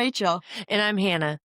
Rachel. And I'm Hannah.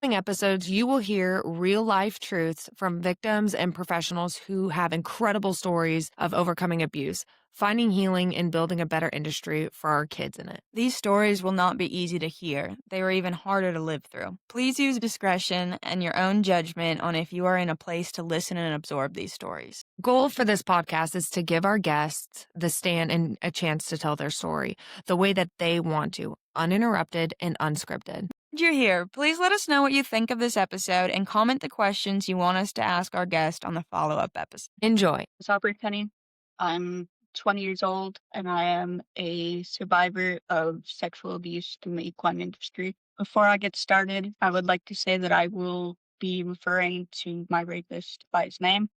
In episodes, you will hear real life truths from victims and professionals who have incredible stories of overcoming abuse, finding healing, and building a better industry for our kids in it. These stories will not be easy to hear. They are even harder to live through. Please use discretion and your own judgment on if you are in a place to listen and absorb these stories. Goal for this podcast is to give our guests the stand and a chance to tell their story the way that they want to, uninterrupted and unscripted. You're here. Please let us know what you think of this episode and comment the questions you want us to ask our guest on the follow-up episode. Enjoy. It's Aubrie. I'm 20 years old and I am a survivor of sexual abuse in the equine industry. Before I get started, I would like to say that I will be referring to my rapist by his name.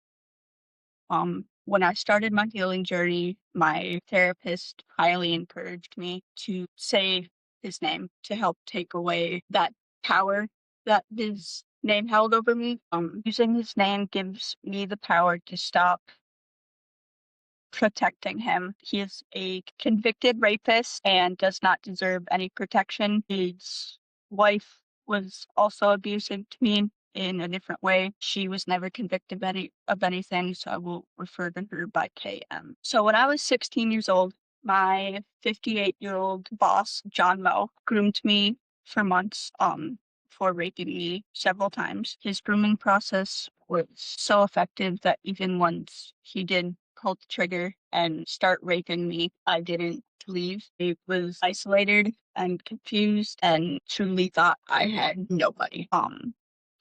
When I started my healing journey, my therapist highly encouraged me to say his name to help take away that power that his name held over me. Using his name gives me the power to stop protecting him. He is a convicted rapist and does not deserve any protection. His wife was also abusive to me in a different way. She was never convicted of anything, so I will refer to her by KM. So when I was 16 years old, my 58-year-old boss, John Moe, groomed me for months for raping me several times. His grooming process was so effective that even once he did pull the trigger and start raping me, I didn't leave. I was isolated and confused and truly thought I had nobody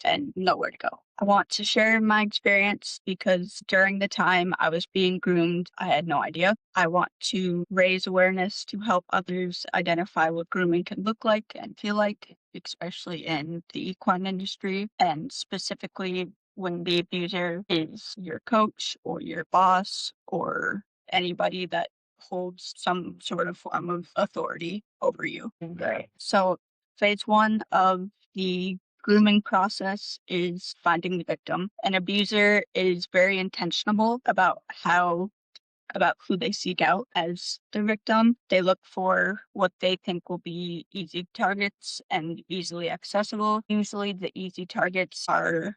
and nowhere to go. I want to share my experience because during the time I was being groomed, I had no idea. I want to raise awareness to help others identify what grooming can look like and feel like, especially in the equine industry, and specifically when the abuser is your coach or your boss or anybody that holds some sort of form of authority over you. Right. So phase one of the grooming process is finding the victim. An abuser is very intentional about who they seek out as the victim. They look for what they think will be easy targets and easily accessible. Usually the easy targets are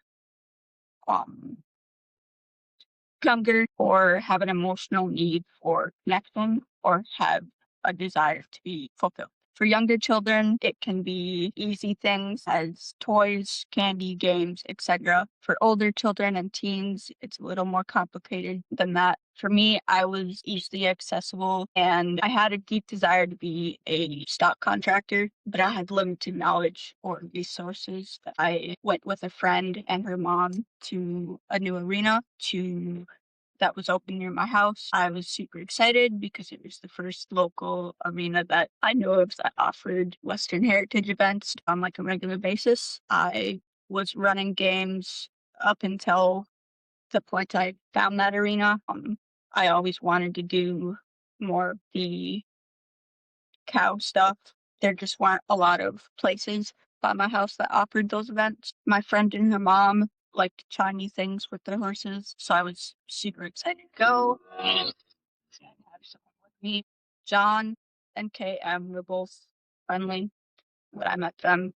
younger or have an emotional need for connection or have a desire to be fulfilled. For younger children, it can be easy things as toys, candy, games, etc. For older children and teens, it's a little more complicated than that. For me, I was easily accessible and I had a deep desire to be a stock contractor, but I had limited knowledge or resources. I went with a friend and her mom to a new arena that was open near my house. I was super excited because it was the first local arena that I knew of that offered Western heritage events on like a regular basis. I was running games up until the point I found that arena. I always wanted to do more of the cow stuff. There just weren't a lot of places by my house that offered those events. My friend and her mom liked to try new things with their horses, so I was super excited to go and have someone with me. John and KM were both friendly when I met them.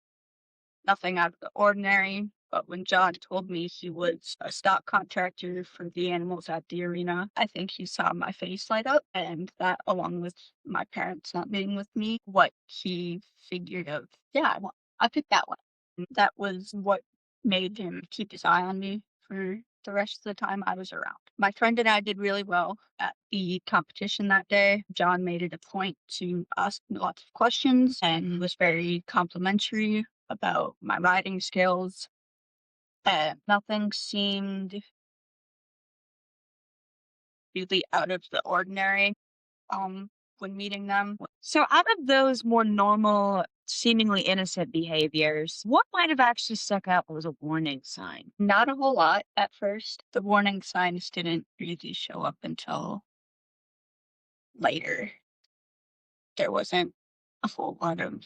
Nothing out of the ordinary, but when John told me he was a stock contractor for the animals at the arena, I think he saw my face light up, and that, along with my parents not being with me, what he figured of, yeah, I picked that one. And that was what made him keep his eye on me for the rest of the time I was around. My friend and I did really well at the competition that day. John made it a point to ask me lots of questions and was very complimentary about my riding skills. Nothing seemed really out of the ordinary when meeting them. So out of those more normal, seemingly innocent behaviors, what might have actually stuck out as a warning sign? Not a whole lot at first. The warning signs didn't really show up until later. There wasn't a whole lot of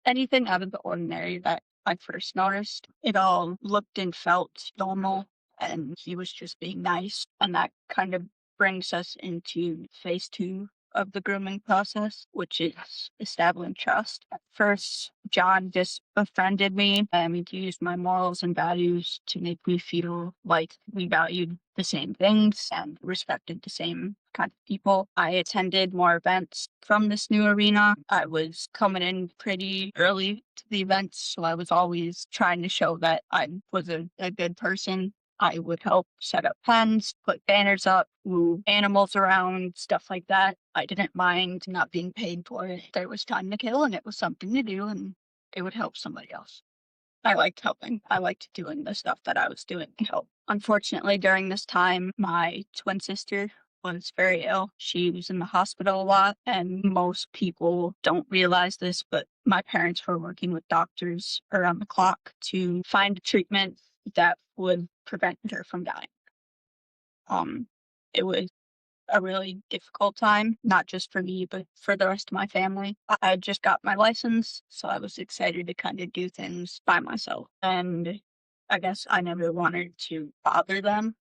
anything out of the ordinary that I first noticed. It all looked and felt normal, and he was just being nice. And that kind of brings us into phase two of the grooming process, which is establishing trust. At first, John just befriended me. He used my morals and values to make me feel like we valued the same things and respected the same kind of people. I attended more events from this new arena. I was coming in pretty early to the events, so I was always trying to show that I was a good person. I would help set up pens, put banners up, move animals around, stuff like that. I didn't mind not being paid for it. There was time to kill and it was something to do and it would help somebody else. I liked helping. I liked doing the stuff that I was doing to help. Unfortunately, during this time, my twin sister was very ill. She was in the hospital a lot, and most people don't realize this, but my parents were working with doctors around the clock to find a treatment that would prevent her from dying. It was a really difficult time, not just for me, but for the rest of my family. I had just got my license, so I was excited to kind of do things by myself. And I guess I never wanted to bother them,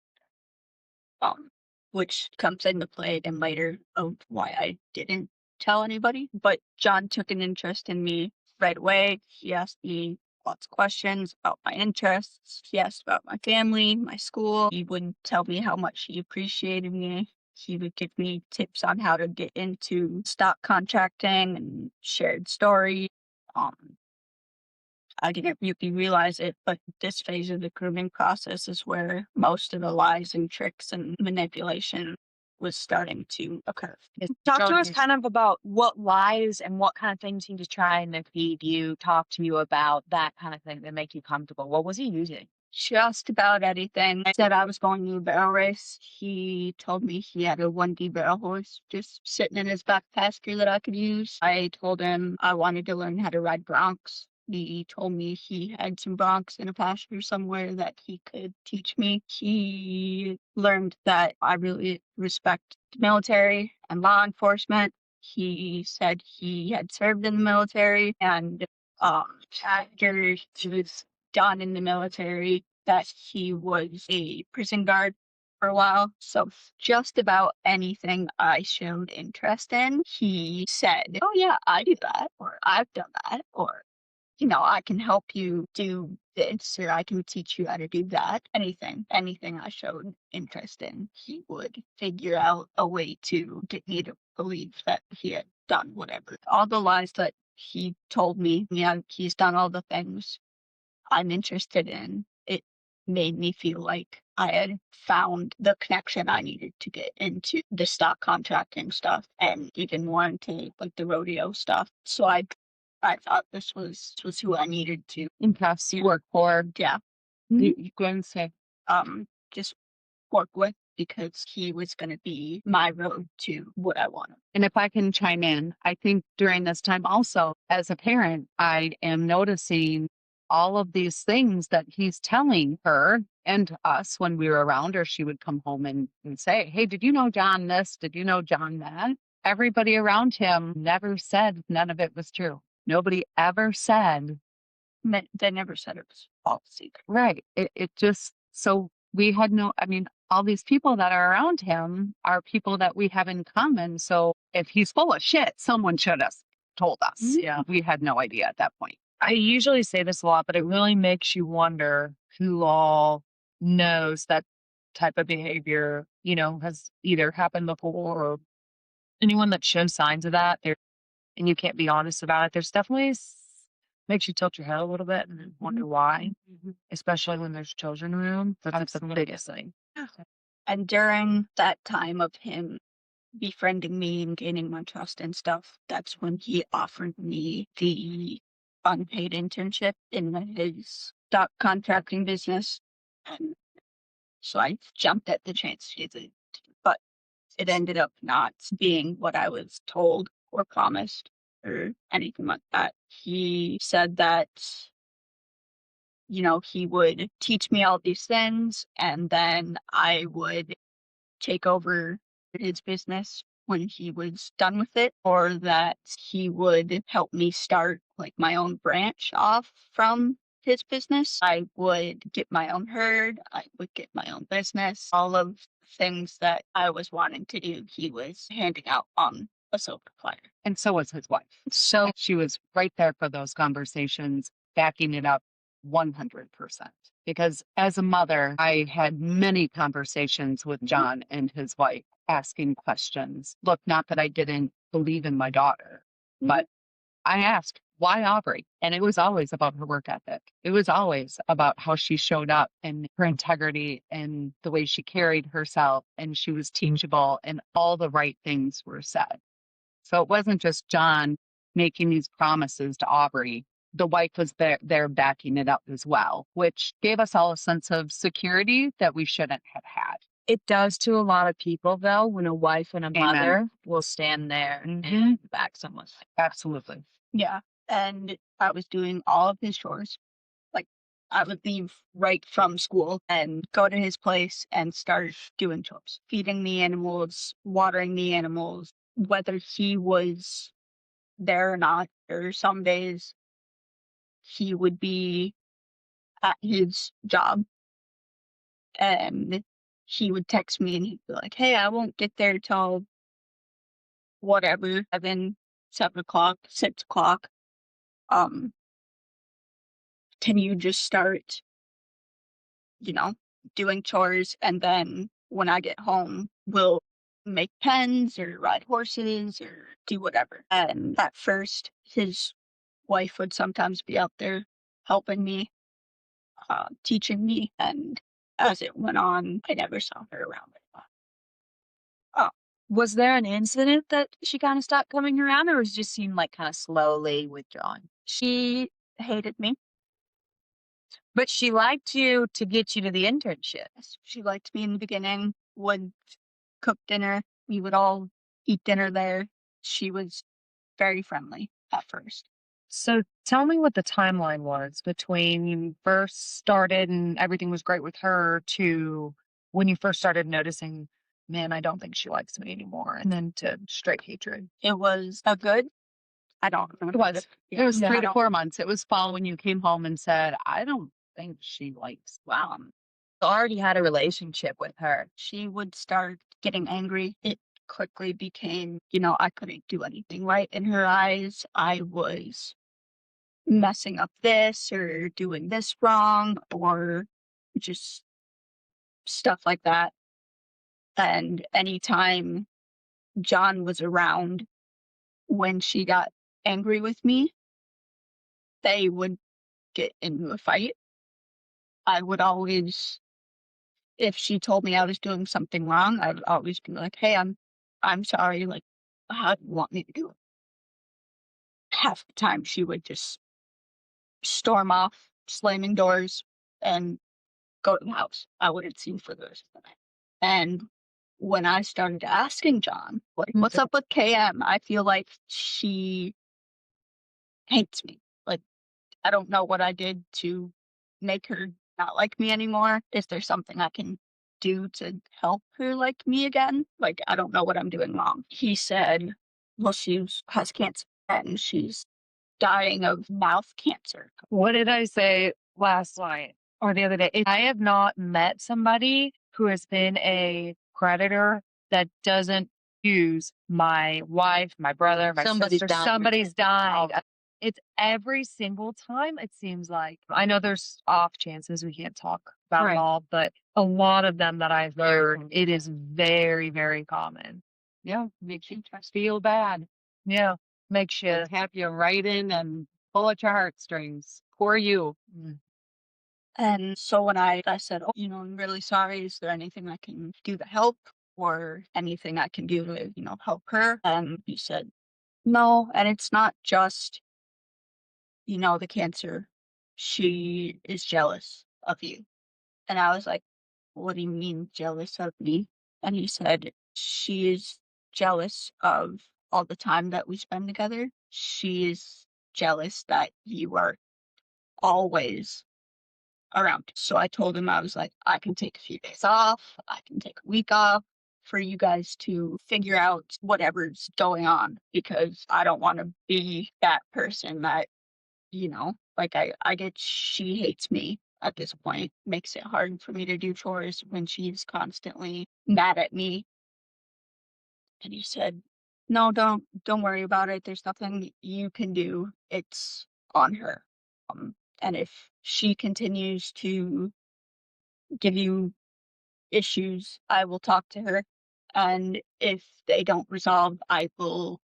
um, which comes into play again later of why I didn't tell anybody. But John took an interest in me right away. He asked me lots of questions about my interests. He asked about my family, my school. He would tell me how much he appreciated me. He would give me tips on how to get into stock contracting and shared stories. Um, I didn't really realize it, but this phase of the grooming process is where most of the lies and tricks and manipulation was starting to occur. Talk to us kind of about what lies and what kind of things he was trying to feed you, talk to you about that kind of thing that make you comfortable. What was he using? Just about anything. I said I was going to a barrel race. He told me he had a 1D barrel horse just sitting in his back pasture that I could use. I told him I wanted to learn how to ride broncs. He told me he had some broncs in a pasture somewhere that he could teach me. He learned that I really respect the military and law enforcement. He said he had served in the military and after he was done in the military, that he was a prison guard for a while. So just about anything I showed interest in, he said, "Oh yeah, I do that," or "I've done that," or "I can help you do this," or "I can teach you how to do that." Anything I showed interest in, he would figure out a way to get me to believe that he had done whatever. All the lies that he told me, yeah, he's done all the things I'm interested in. It made me feel like I had found the connection I needed to get into the stock contracting stuff and even more into like the rodeo stuff. So I thought this was who I needed to Impress, work for. yeah. You go and say. Just work with because he was gonna be my road to what I wanted. And if I can chime in, I think during this time also, as a parent, I am noticing all of these things that he's telling her and us when we were around her. She would come home and say, "Hey, did you know John this? Did you know John that?" Everybody around him never said none of it was true. Nobody ever said. They never said it was all secret. Right. It just, so we had no, I mean, all these people that are around him are people that we have in common. So if he's full of shit, someone should have told us. Mhm. Yeah. We had no idea at that point. I usually say this a lot, but it really makes you wonder who all knows that type of behavior, has either happened before or anyone that shows signs of that there, and you can't be honest about it. There's definitely makes you tilt your head a little bit and wonder why, especially when there's children around. That's the biggest thing. And during that time of him befriending me and gaining my trust and stuff, that's when he offered me the unpaid internship in his stock contracting business. And so I jumped at the chance to do it, but it ended up not being what I was told or promised or anything like that. He said that, he would teach me all these things and then I would take over his business when he was done with it, or that he would help me start like my own branch off from his business. I would get my own herd, I would get my own business, all of the things that I was wanting to do, he was handing out on a soap supplier. And so was his wife. So she was right there for those conversations, backing it up 100%. Because as a mother, I had many conversations with John and his wife asking questions. Look, not that I didn't believe in my daughter, but I asked, why Aubrie? And it was always about her work ethic. It was always about how she showed up and her integrity and the way she carried herself. And she was teachable and all the right things were said. So it wasn't just John making these promises to Aubrie. The wife was there backing it up as well, which gave us all a sense of security that we shouldn't have had. It does to a lot of people, though, when a wife and a Amen. mother will stand there Mhm. and back someone. Absolutely. Yeah. And I was doing all of his chores. Like, I would leave right from school and go to his place and start doing chores, feeding the animals, watering the animals, whether he was there or not. Or some days he would be at his job and he would text me and he'd be like, hey, I won't get there till whatever, 7 o'clock, 6 o'clock. Um, can you just start, you know, doing chores? And then when I get home, we'll make pens or ride horses or do whatever. And at first, his wife would sometimes be out there helping me, teaching me. And as it went on, I never saw her around anymore. Oh, Was there an incident that she kind of stopped coming around, or was it just seemed like kind of slowly withdrawing? she hated me. But she liked you to get you to the internship. She liked me in the beginning, would cook dinner. We would all eat dinner there. She was very friendly at first. So tell me what the timeline was between you first started and everything was great with her to when you first started noticing, man, I don't think she likes me anymore, and then to straight hatred. It was a good, I don't It remember. was. It was Yeah, 3 I to don't- 4 months. It was fall when you came home and said, I don't think she likes. Wow. Already had a relationship with her. She would start getting angry. It quickly became, I couldn't do anything right in her eyes. I was messing up this or doing this wrong or just stuff like that. And anytime John was around when she got angry with me, they would get into a fight. I would always, if she told me I was doing something wrong, I'd always be like, "Hey, I'm sorry. Like, how do you want me to do it?" Half the time, she would just storm off, slamming doors, and go to the house. I wouldn't see her for the rest of the night. And when I started asking John, like, "What's up with KM?" I feel like she hates me. Like, I don't know what I did to make her not like me anymore. Is there something I can do to help her like me again? Like, I don't know what I'm doing wrong. He said, well, has cancer and she's dying of mouth cancer. What did I say last night or the other day? I have not met somebody who has been a predator that doesn't use my wife, my brother, my Somebody's sister. dying. Somebody's dying. It's every single time, it seems like. I know there's off chances we can't talk about Right. them all, but a lot of them that I've heard, it is very, very common. Yeah, makes you feel bad. Yeah, makes you have you right in and pull at your heartstrings. Poor you. And so when I said, oh, I'm really sorry. Is there anything I can do to help or anything I can do to, help her? And he said, no. And it's not just, the cancer. She is jealous of you. And I was like, what do you mean jealous of me? And he said, she is jealous of all the time that we spend together. She is jealous that you are always around. So I told him, I was like, I can take a few days off. I can take a week off for you guys to figure out whatever's going on because I don't want to be that person that, like I get she hates me at this point, makes it hard for me to do chores when she's constantly mad at me. And he said, No, don't worry about it. There's nothing you can do. It's on her. And if she continues to give you issues, I will talk to her. And if they don't resolve, I will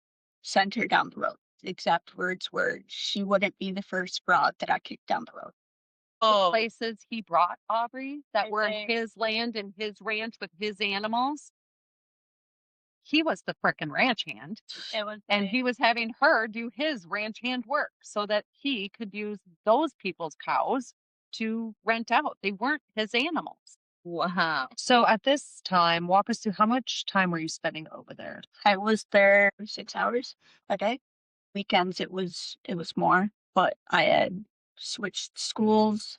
send her down the road. Exact words were, she wouldn't be the first broad that I kicked down the road. Oh, places he brought Aubrey that I were think his land and his ranch with his animals. He was the frickin' ranch hand, it was and he was having her do his ranch hand work so that he could use those people's cows to rent out. They weren't his animals. Wow. So at this time, walk us through how much time were you spending over there? I was there 6 hours a day. Weekends it was more, but I had switched schools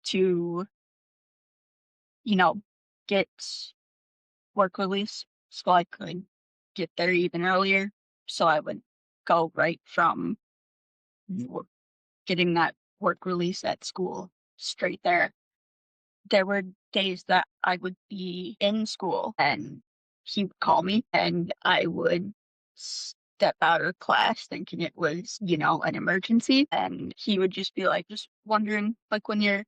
to, you know, get work release so I could get there even earlier. So I would go right from wo- getting that work release at school straight there. There were days that I would be in school and he would call me and I would step out of class thinking it was, an emergency. And he would just be like, just wondering like when you're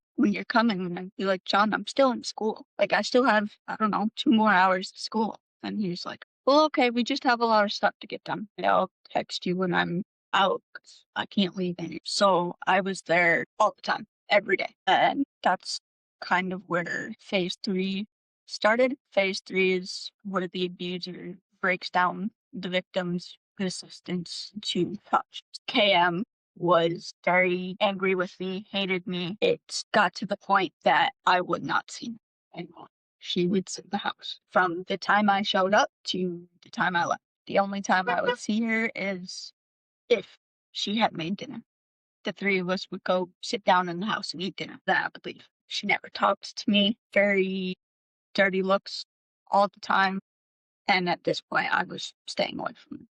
coming. And I'd be like, John, I'm still in school. Like I still have, I don't know, 2 more hours of school. And he's like, well, okay, we just have a lot of stuff to get done. I'll text you when I'm out 'cause I can't leave any. So I was there all the time, every day. And that's kind of where phase three started. Phase three is where the abuser breaks down the victim's resistance to touch. KM was very angry with me, hated me. It got to the point that I would not see anyone. She would sit in the house from the time I showed up to the time I left. The only time I would see her is if she had made dinner. The three of us would go sit down in the house and eat dinner. Then I would leave. She never talked to me. Very dirty looks all the time. And at this point, I was staying away from her.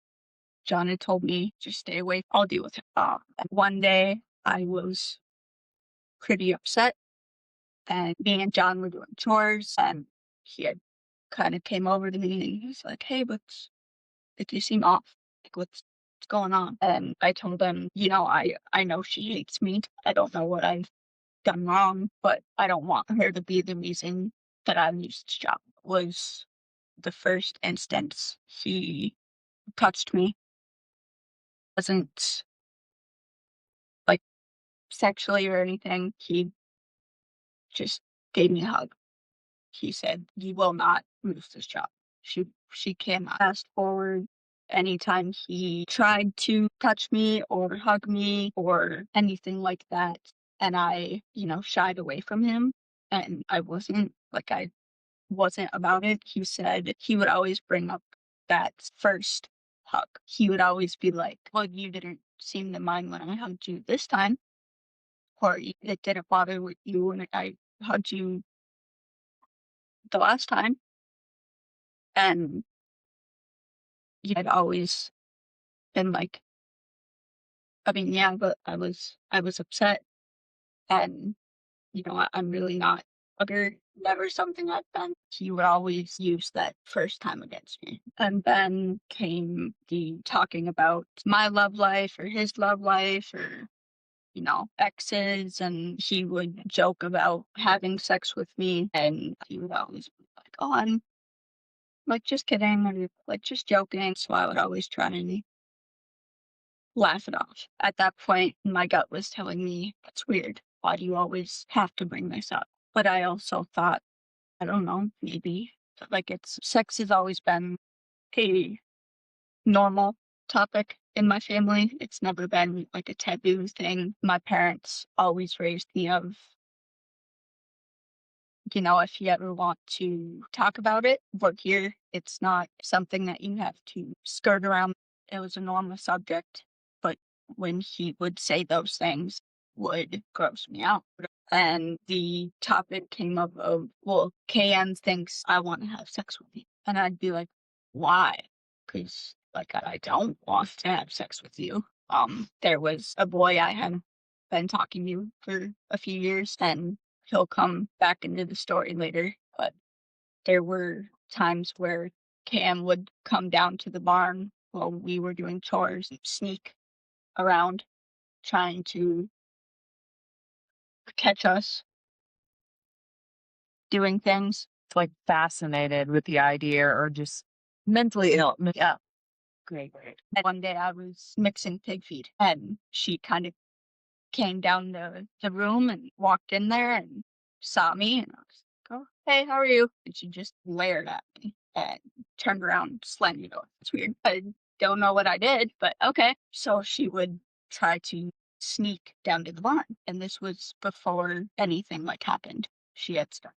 John had told me, just stay away. I'll deal with it. And one day, I was pretty upset. And me and John were doing chores. And he had kind of came over to me and he was like, hey, like, you seem off. Like, what's going on? And I told him, I know she hates me. I don't know what I've done wrong, but I don't want her to be the reason that I lose this job. Was the first instance he touched me. Wasn't like sexually or anything. He just gave me a hug. He said, you will not lose this job. She cannot. Fast forward, anytime he tried to touch me or hug me or anything like that, and I, shied away from him and I wasn't about it. He said he would always bring up that first hug. He would always be like, well, you didn't seem to mind when I hugged you this time, or it didn't bother with you when I hugged you the last time. And I'd always been like, I mean, yeah, but I was upset, and I'm really not hugger. Never something I've done. He would always use that first time against me. And then came the talking about my love life or his love life or, exes. And he would joke about having sex with me. And he would always be like, oh, I'm like just kidding or like just joking. So I would always try to laugh it off. At that point, my gut was telling me, that's weird. Why do you always have to bring this up? But I also thought, I don't know, maybe like sex has always been a normal topic in my family. It's never been like a taboo thing. My parents always raised me of, if you ever want to talk about it, we're here. It's not something that you have to skirt around. It was a normal subject, but when he would say those things, would gross me out. And the topic came up of, well, KM thinks I want to have sex with you. And I'd be like, why? Because, like, I don't want to have sex with you. There was a boy I had been talking to for a few years, and he'll come back into the story later. But there were times where Cam would come down to the barn while we were doing chores, sneak around trying to catch us doing things. It's like fascinated with the idea or just mentally ill. Yeah. Great, great. And one day I was mixing pig feed and she kind of came down the room and walked in there and saw me and I was like, oh, hey, how are you? And she just glared at me and turned around and slammed the door. It's weird. I don't know what I did, but okay. So she would try to sneak down to the barn. And this was before anything like happened. She had stuff.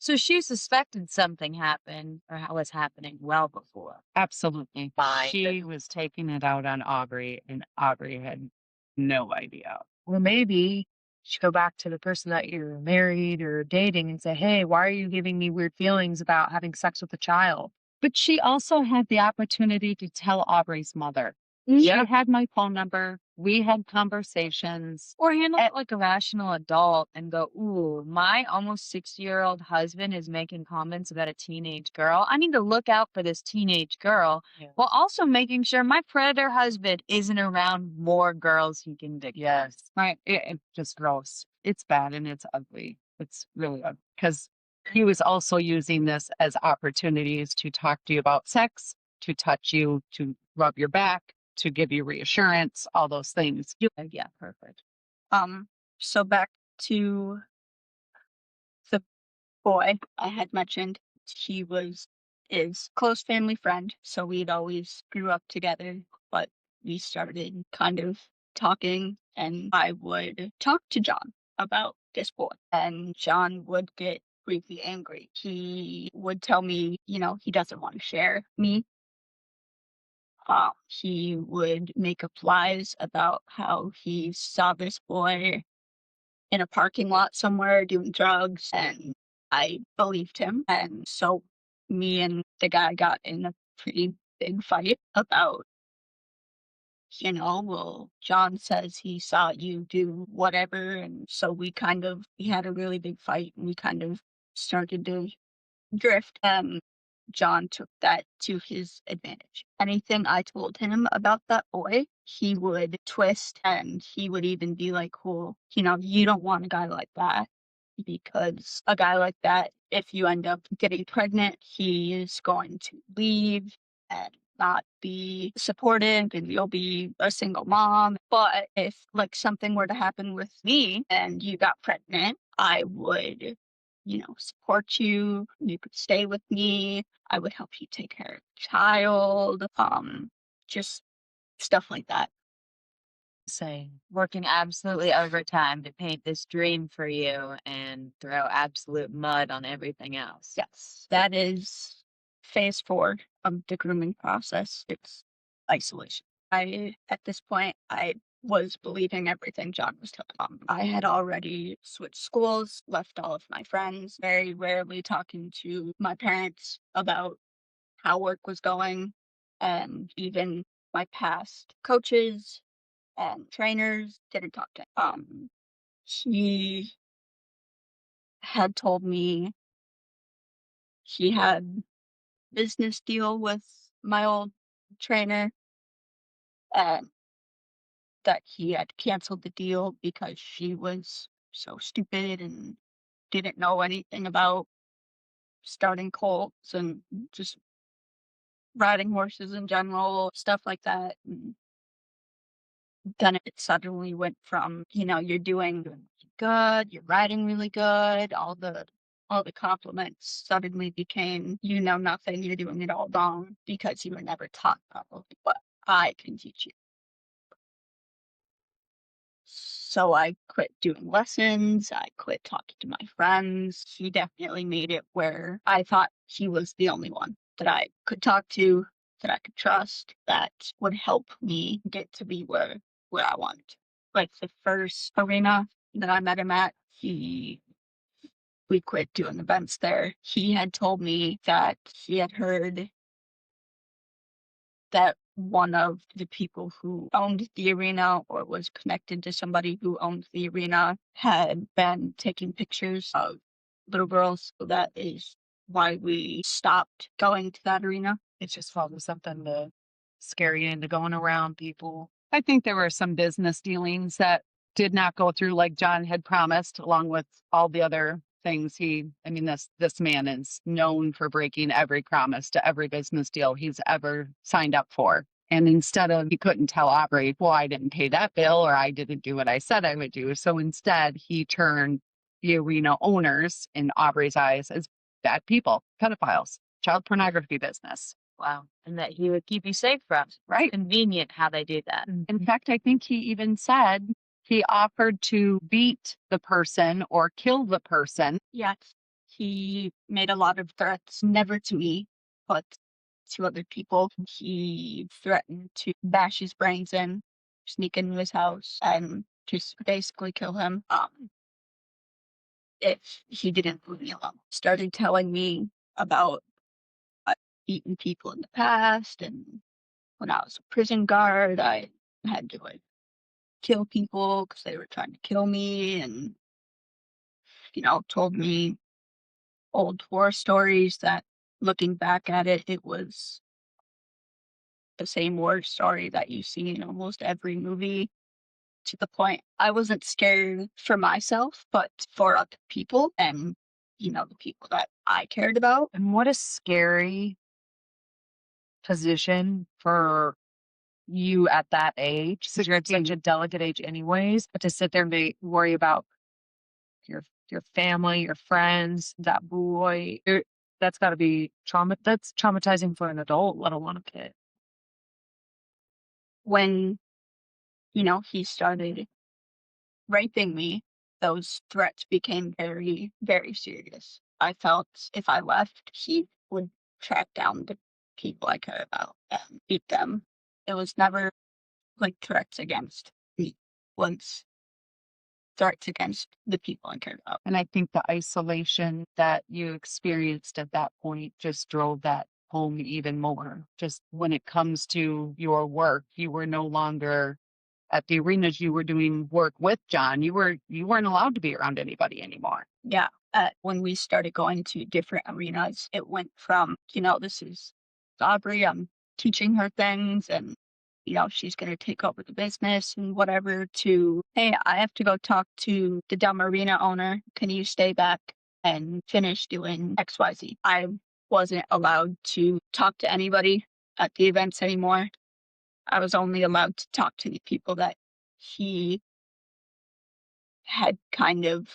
So she suspected something happened or was happening well before. Absolutely. Fine. She was taking it out on Aubrie, and Aubrie had no idea. Or maybe she go back to the person that you're married or dating and say, hey, why are you giving me weird feelings about having sex with a child? But she also had the opportunity to tell Aubrey's mother. Yeah. She had my phone number. We had conversations. Or handle it like a rational adult and go, ooh, my almost 6-year-old husband is making comments about a teenage girl. I need to look out for this teenage girl while also making sure my predator husband isn't around more girls he can dick. Yes. It's just gross. It's bad and it's ugly. It's really ugly because he was also using this as opportunities to talk to you about sex, to touch you, to rub your back, to give you reassurance, all those things. Yeah, perfect. So back to the boy I had mentioned. He is close family friend, so we'd always grew up together, but we started kind of talking and I would talk to John about this boy and John would get really angry. He would tell me, he doesn't want to share me. He would make up lies about how he saw this boy in a parking lot somewhere doing drugs, and I believed him. And so me and the guy got in a pretty big fight about, well, John says he saw you do whatever. And so we had a really big fight and we kind of started to drift. John took that to his advantage. Anything I told him about that boy, he would twist and he would even be like, well, you don't want a guy like that because a guy like that, if you end up getting pregnant, he is going to leave and not be supportive and you'll be a single mom. But if like something were to happen with me and you got pregnant, I would support you. You could stay with me. I would help you take care of the child. Just stuff like that. Saying working absolutely overtime to paint this dream for you and throw absolute mud on everything else. Yes, that is phase 4 of the grooming process. It's isolation. At this point, I was believing everything John was telling me. I had already switched schools, left all of my friends, very rarely talking to my parents about how work was going, and even my past coaches and trainers didn't talk to him. He had told me he had business deal with my old trainer and that he had canceled the deal because she was so stupid and didn't know anything about starting colts and just riding horses in general, stuff like that. And then it suddenly went from, you're doing good, you're riding really good, all the compliments suddenly became, nothing, you're doing it all wrong because you were never taught properly. But I can teach you. So I quit doing lessons. I quit talking to my friends. He definitely made it where I thought he was the only one that I could talk to, that I could trust, that would help me get to be where I wanted to. Like the first arena that I met him at, we quit doing events there. He had told me that he had heard that one of the people who owned the arena or was connected to somebody who owned the arena had been taking pictures of little girls. So that is why we stopped going to that arena. It just follows something to scare you into going around people. I think there were some business dealings that did not go through like John had promised, along with all the other things this man is known for breaking every promise to every business deal he's ever signed up for. And instead of, he couldn't tell Aubrie, well, I didn't pay that bill or I didn't do what I said I would do. So instead, he turned the arena owners in Aubrey's eyes as bad people, pedophiles, child pornography business. Wow. And that he would keep you safe from. Right. It's convenient how they do that. In fact, I think he even said he offered to beat the person or kill the person. Yes, he made a lot of threats, never to me, but to other people. He threatened to bash his brains in, sneak into his house, and just basically kill him if he didn't leave me alone. Started telling me about beaten people in the past, and when I was a prison guard, I had to kill people because they were trying to kill me, and told me old war stories that, looking back at it, it was the same war story that you see in almost every movie, to the point I wasn't scared for myself, but for other people and, the people that I cared about. And what a scary position for you at that age. So you're at such a delicate age anyways, but to sit there and worry about your family, your friends, that boy, that's got to be that's traumatizing for an adult, let alone a kid. When, he started raping me, those threats became very, very serious. I felt if I left, he would track down the people I care about and beat them. It was never like threats against me. Once threats against the people I cared about. And I think the isolation that you experienced at that point just drove that home even more. Just when it comes to your work, you were no longer at the arenas. You were doing work with John. You weren't allowed to be around anybody anymore. Yeah. When we started going to different arenas, it went from, this is Aubrie, I'm teaching her things and she's going to take over the business and whatever, to, hey, I have to go talk to the dumb arena owner. Can you stay back and finish doing XYZ? I wasn't allowed to talk to anybody at the events anymore. I was only allowed to talk to the people that he had kind of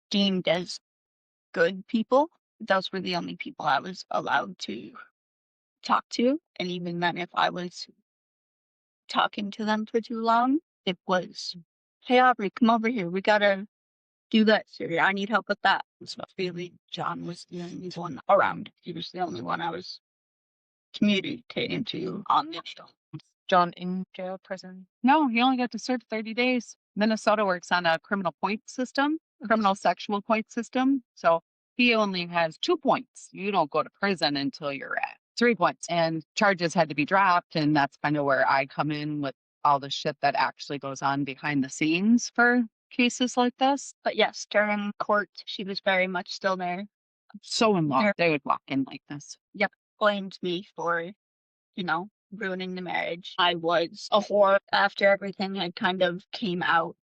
deemed as good people. Those were the only people I was allowed to talk to. And even then, if I was talking to them for too long, it was, hey, Aubrie, come over here. We gotta do this. Or I need help with that. So really, John was the only one around. He was the only one I was communicating to on the show. John in jail, prison? No, he only got to serve 30 days. Minnesota works on a criminal point system, criminal sexual point system. So he only has 2 points. You don't go to prison until you're at 3 points. And charges had to be dropped. And that's kind of where I come in with all the shit that actually goes on behind the scenes for cases like this. But yes, during court, she was very much still there. So in law, they would walk in like this. Yep. Blamed me for, ruining the marriage. I was a whore. After everything had kind of came out,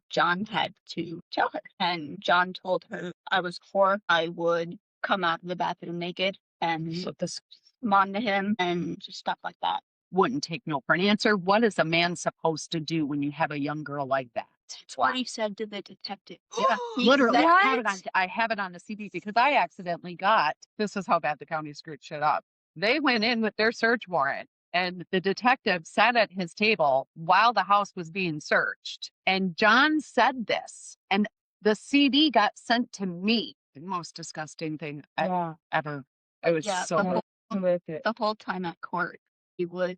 John had to tell her. And John told her I was a whore. I would come out of the bathroom naked and respond to him and just stuff like that. Wouldn't take no for an answer. What is a man supposed to do when you have a young girl like that? That's what he said to the detective. Yeah, literally. I have it on the CD because I accidentally got, this is how bad the county screwed shit up. They went in with their search warrant and the detective sat at his table while the house was being searched. And John said this, and the CD got sent to me. The most disgusting thing ever. It was the whole time at court, he would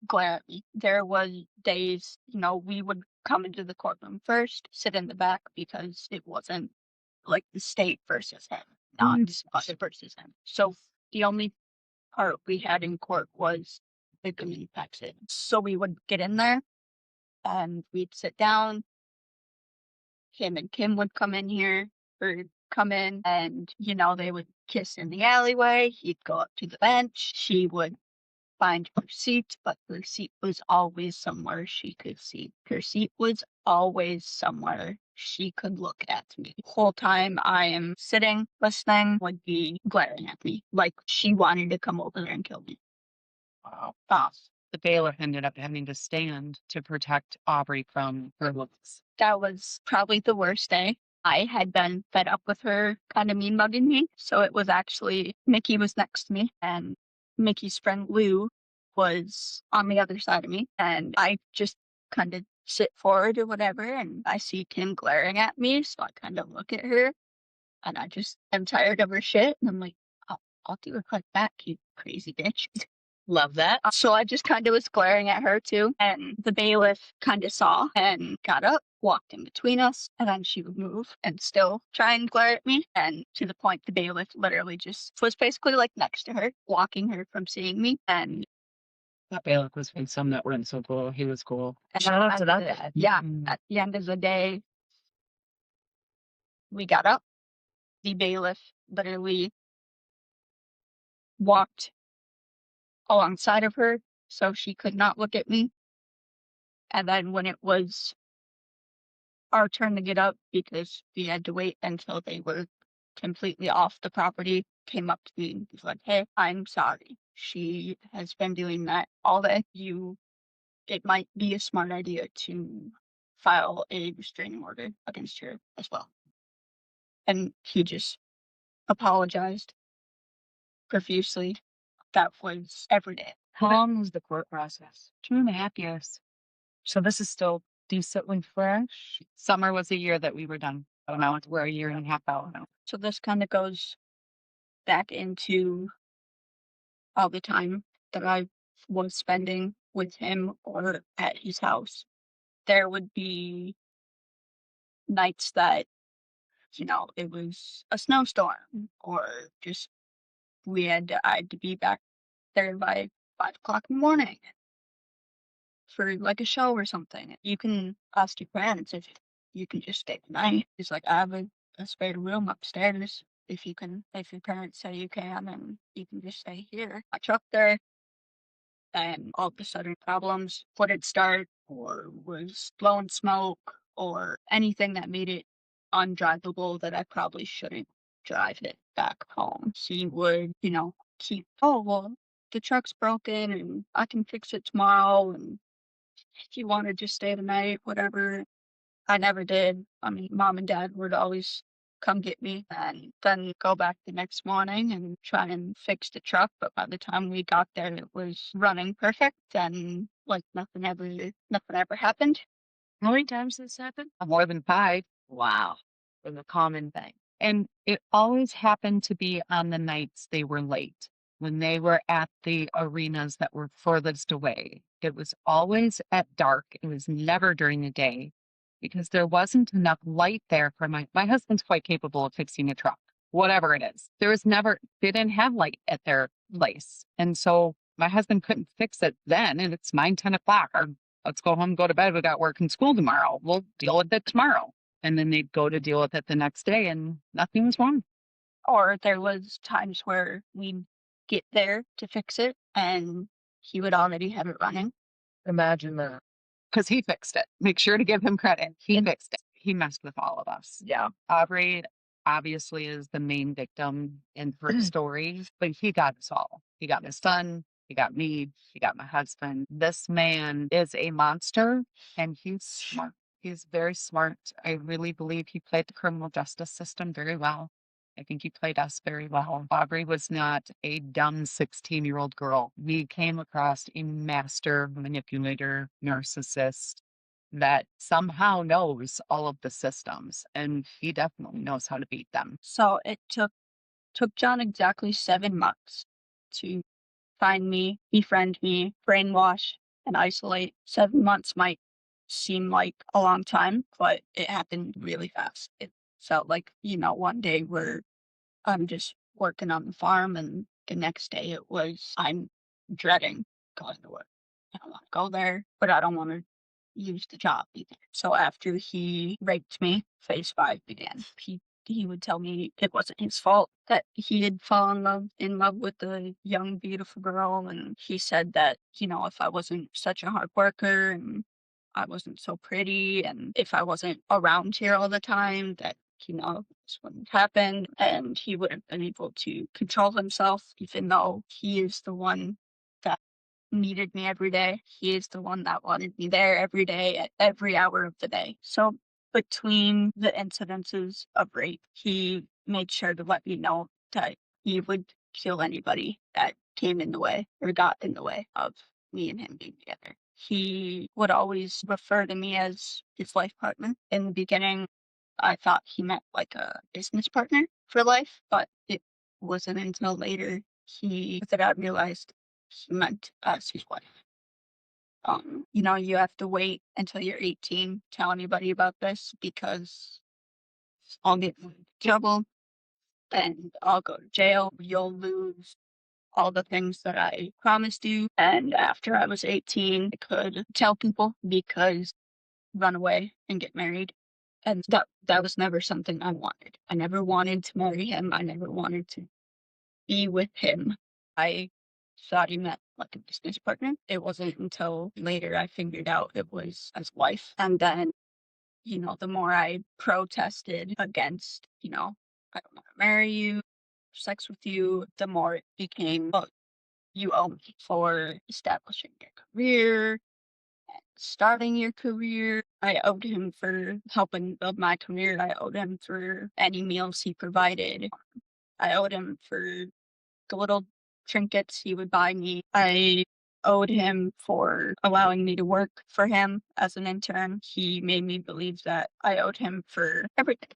glare at me. There was days, we would come into the courtroom first, sit in the back because it wasn't like the state versus him, not us versus him. So the only part we had in court was the grooming exit. So we would get in there and we'd sit down. Him and Kim would come in here or come in and, they would kiss in the alleyway. He'd go up to the bench. She would find her seat, but her seat was always somewhere she could see. Her seat was always somewhere she could look at me. The whole time I am sitting, listening, would be glaring at me, like she wanted to come over there and kill me. Wow. Ah, The bailiff ended up having to stand to protect Aubrie from her looks. that was probably the worst day. I had been fed up with her kind of mean mugging me. So it was actually Mickey was next to me, and Mickey's friend Lou was on the other side of me. And I just kind of sit forward or whatever, and I see Kim glaring at me. So I kind of look at her, and I just am tired of her shit. And I'm like, I'll do her right back, you crazy bitch. Love that. So I just kind of was glaring at her too. And the bailiff kind of saw and got up, walked in between us, and then she would move and still try and glare at me. And to the point, the bailiff literally just was basically like next to her, blocking her from seeing me. And That bailiff was from some that weren't so cool. He was cool. Shout out to that at guy. yeah, Mhm. at the end of the day, we got up. The bailiff literally walked alongside of her so she could not look at me. And then when it was our turn to get up, because we had to wait until they were completely off the property, came up to me and was like, "Hey, I'm sorry. She has been doing that all day. It might be a smart idea to file a restraining order against her as well." And he just apologized profusely. That was every day. How long was the court process? 2.5 years. So this is still decently fresh. Summer was a year that we were done. I don't know. We're a year and a half out now. So this kind of goes back into all the time that I was spending with him or at his house. There would be nights that, it was a snowstorm or just I had to be back there by 5 o'clock in the morning for like a show or something. You can ask your parents if you can just stay the night. He's like, I have a spare room upstairs. If your parents say you can, and you can just stay here. I truck there, and all of a sudden problems wouldn't start or was blowing smoke or anything that made it undrivable that I probably shouldn't drive it back home. He would, keep, "Oh, well, the truck's broken and I can fix it tomorrow. And if you want to just stay the night, whatever." I never did. I mean, mom and dad would always come get me and then go back the next morning and try and fix the truck. But by the time we got there, it was running perfect and like nothing ever happened. How many times has this happened? More than 5. Wow. It was a common thing. And it always happened to be on the nights they were late, when they were at the arenas that were furthest away. It was always at dark. It was never during the day because there wasn't enough light there for my husband's quite capable of fixing a truck, whatever it is. They didn't have light at their place. And so my husband couldn't fix it then. And it's 9, 10 o'clock. Let's go home, go to bed. We got work and school tomorrow. We'll deal with it tomorrow. And then they'd go to deal with it the next day and nothing was wrong. Or there was times where we'd get there to fix it and he would already have it running. Imagine that. Because he fixed it. Make sure to give him credit. He fixed it. He messed with all of us. Yeah. Aubrie obviously is the main victim in her story, but he got us all. He got my son. He got me. He got my husband. This man is a monster and he's smart. He's very smart. I really believe he played the criminal justice system very well. I think he played us very well. Aubrie was not a dumb 16-year-old girl. We came across a master manipulator, narcissist that somehow knows all of the systems, and he definitely knows how to beat them. So it took John exactly 7 months to find me, befriend me, brainwash, and isolate. 7 months might seem like a long time, but it happened really fast. It felt like, one day where I'm just working on the farm, and the next day I'm dreading going to work. I don't want to go there, but I don't want to use the job either. So after he raped me, phase 5 began. He he would tell me it wasn't his fault that he had fallen in love with a young, beautiful girl. And he said that, if I wasn't such a hard worker and I wasn't so pretty, and if I wasn't around here all the time, that, this wouldn't happen. And he would have been able to control himself, even though he is the one that needed me every day. He is the one that wanted me there every day at every hour of the day. So between the incidences of rape, he made sure to let me know that he would kill anybody that came in the way or got in the way of me and him being together. He would always refer to me as his life partner. In the beginning, I thought he meant like a business partner for life, but it wasn't until later that I realized he meant as his wife. You have to wait until you're 18 to tell anybody about this, because I'll get in trouble and I'll go to jail. You'll lose all the things that I promised you. And after I was 18, I could tell people, because run away and get married. And that was never something I wanted. I never wanted to marry him. I never wanted to be with him. I thought he meant like a business partner. It wasn't until later I figured out it was as wife. And then, the more I protested against, I don't want to marry you, sex with you, the more it became, oh, you owe me for establishing your career, starting your career. I owed him for helping build my career. I owed him for any meals he provided. I owed him for the little trinkets he would buy me. I owed him for allowing me to work for him as an intern. He made me believe that I owed him for everything,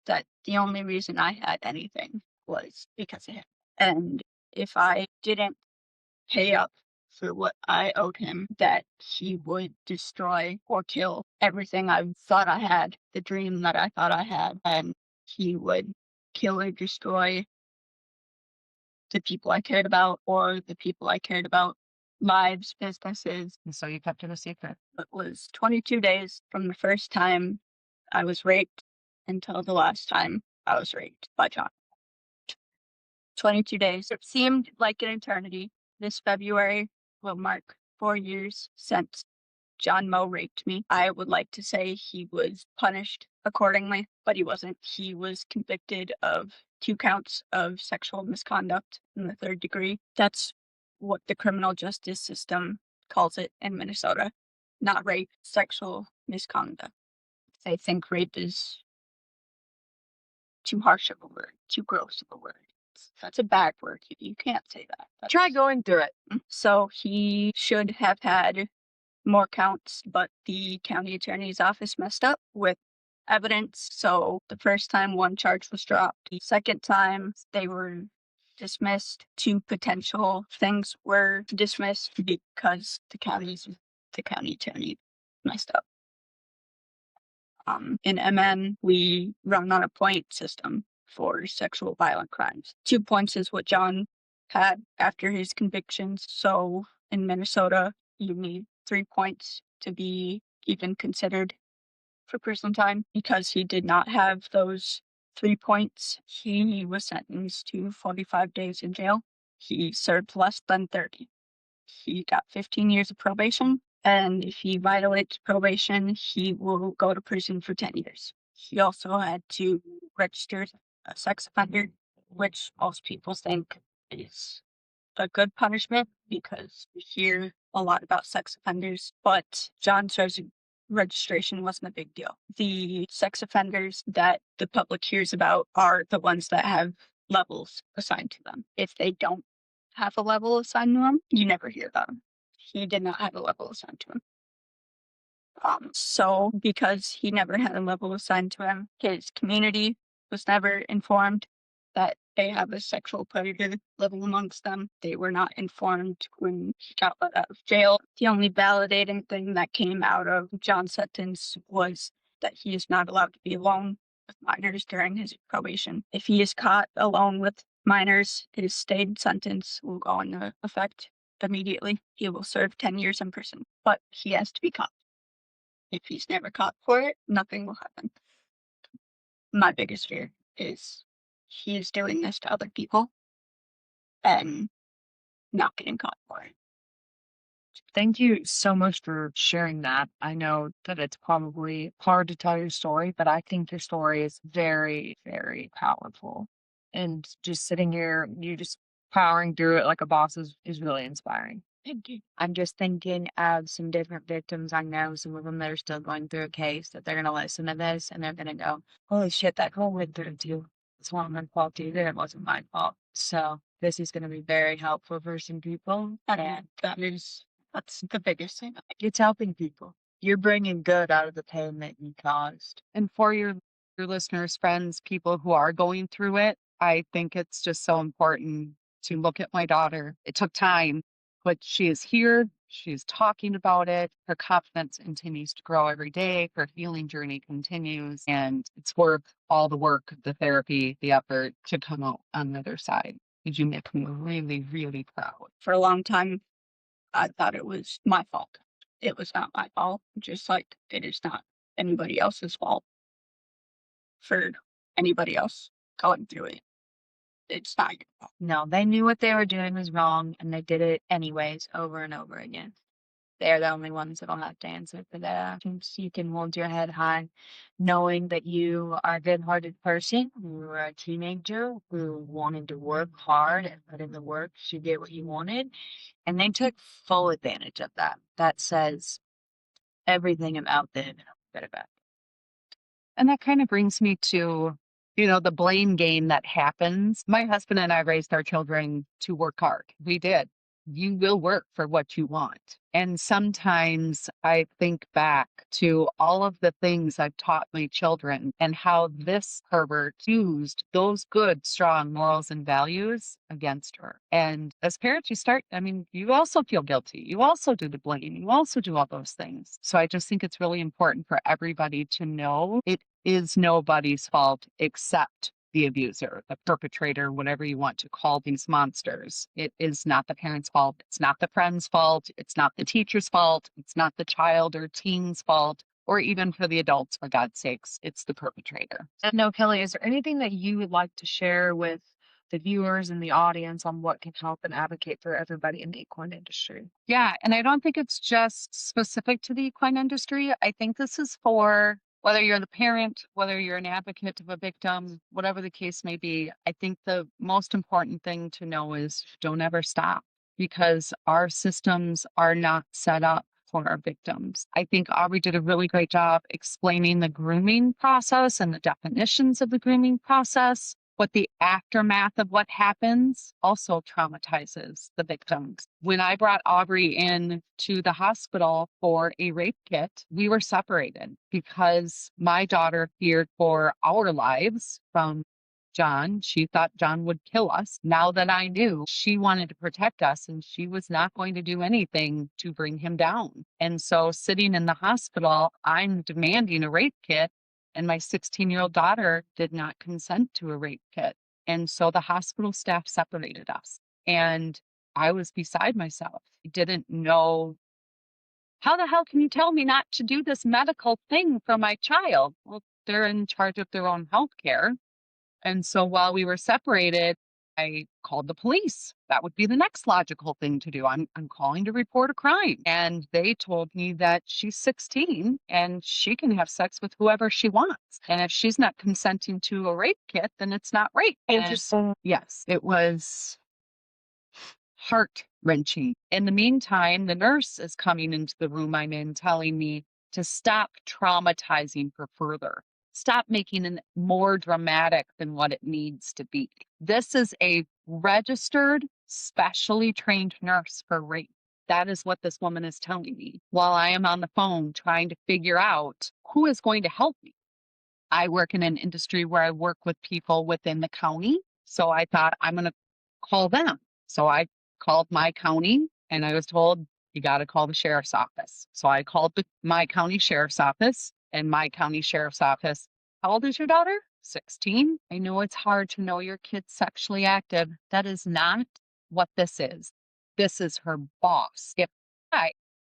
that the only reason I had anything was because of him. And if I didn't pay up for what I owed him, that he would destroy or kill everything I thought I had, the dream that I thought I had, and he would kill or destroy the people I cared about, or the people I cared about, lives, businesses. And so you kept it a secret. It was 22 days from the first time I was raped until the last time I was raped by John. 22 days. It seemed like an eternity. This February will mark 4 years since John Moe raped me. I would like to say he was punished accordingly, but he wasn't. He was convicted of 2 counts of sexual misconduct in the 3rd degree. That's what the criminal justice system calls it in Minnesota. Not rape, sexual misconduct. I think rape is too harsh of a word, too gross of a word. That's a bad word. You can't say that. Try going through it. So he should have had more counts, but the county attorney's office messed up with evidence. So the first time 1 charge was dropped. The second time they were dismissed. 2 potential things were dismissed because the county attorney messed up. In MN, we run on a point system for sexual violent crimes. 2 points is what John had after his convictions. So in Minnesota, you need 3 points to be even considered for prison time. Because he did not have those 3 points, he was sentenced to 45 days in jail. He served less than 30. He got 15 years of probation, and if he violates probation, he will go to prison for 10 years. He also had to register as a sex offender, which most people think is a good punishment, because we hear a lot about sex offenders, but John's registration wasn't a big deal. The sex offenders that the public hears about are the ones that have levels assigned to them. If they don't have a level assigned to them, you never hear about them. He did not have a level assigned to him. So because he never had a level assigned to him, his community was never informed that they have a sexual predator living amongst them. They were not informed when he got let out of jail. The only validating thing that came out of John's sentence was that he is not allowed to be alone with minors during his probation. If he is caught alone with minors, his stayed sentence will go into effect immediately. He will serve 10 years in prison, but he has to be caught. If he's never caught for it, nothing will happen. My biggest fear. is he's doing this to other people and not getting caught for it. Thank you so much for sharing that. I know that it's probably hard to tell your story, but I think your story is very, very powerful. And just sitting here, you just powering through it like a boss is really inspiring. Thank you. I'm just thinking of some different victims I know, some of them that are still going through a case that they're going to listen to this and they're going to go, holy shit, that girl went through it too. It's not my fault either. It wasn't my fault. So this is going to be very helpful for some people. And That's the biggest thing. it's helping people. You're bringing good out of the pain that you caused. And for your listeners, friends, people who are going through it, I think it's just so important to look at my daughter. It took time, but she is here. She's talking about it. Her confidence continues to grow every day. Her healing journey continues, and it's worth all the work, the therapy, the effort to come out on the other side. Did you make me really, really proud? For a long time, I thought it was my fault. It was not my fault, just like it is not anybody else's fault for anybody else going through it. It's not your fault. No, they knew what they were doing was wrong and they did it anyways over and over again. They're the only ones that'll have to answer for their actions. You can hold your head high knowing that you are a good-hearted person. You were a teenager who wanted to work hard and put in the work to get what you wanted. And they took full advantage of that. That says everything about them. Bit about. And that kind of brings me to, the blame game that happens. My husband and I raised our children to work hard. We did. You will work for what you want. And sometimes I think back to all of the things I've taught my children and how this pervert used those good, strong morals and values against her. And as parents, you also feel guilty. You also do the blame. You also do all those things. So I just think it's really important for everybody to know it is nobody's fault except the abuser, the perpetrator, whatever you want to call these monsters. It is not the parent's fault. It's not the friend's fault. It's not the teacher's fault. It's not the child or teen's fault, or even for the adults, for God's sakes. It's the perpetrator. And no, Kelly, is there anything that you would like to share with the viewers and the audience on what can help and advocate for everybody in the equine industry? Yeah, and I don't think it's just specific to the equine industry. I think this is for whether you're the parent, whether you're an advocate of a victim, whatever the case may be. I think the most important thing to know is don't ever stop, because our systems are not set up for our victims. I think Aubrie did a really great job explaining the grooming process and the definitions of the grooming process. But the aftermath of what happens also traumatizes the victims. When I brought Aubrie in to the hospital for a rape kit, we were separated because my daughter feared for our lives from John. She thought John would kill us. Now that I knew, she wanted to protect us and she was not going to do anything to bring him down. And so sitting in the hospital, I'm demanding a rape kit. And my 16-year-old daughter did not consent to a rape kit. And so the hospital staff separated us. And I was beside myself. I didn't know, how the hell can you tell me not to do this medical thing for my child? Well, they're in charge of their own health care. And so while we were separated, I called the police. That would be the next logical thing to do. I'm calling to report a crime. And they told me that she's 16 and she can have sex with whoever she wants. And if she's not consenting to a rape kit, then it's not rape. Interesting. Yes, it was heart-wrenching. In the meantime, the nurse is coming into the room I'm in telling me to stop traumatizing her further. Stop making it more dramatic than what it needs to be. This is a registered, specially trained nurse for rape. That is what this woman is telling me while I am on the phone trying to figure out who is going to help me. I work in an industry where I work with people within the county. So I thought I'm going to call them. So I called my county and I was told, you got to call the sheriff's office. So I called my county sheriff's office. And my county sheriff's office, how old is your daughter? 16. I know it's hard to know your kid's sexually active. That is not what this is. This is her boss. If I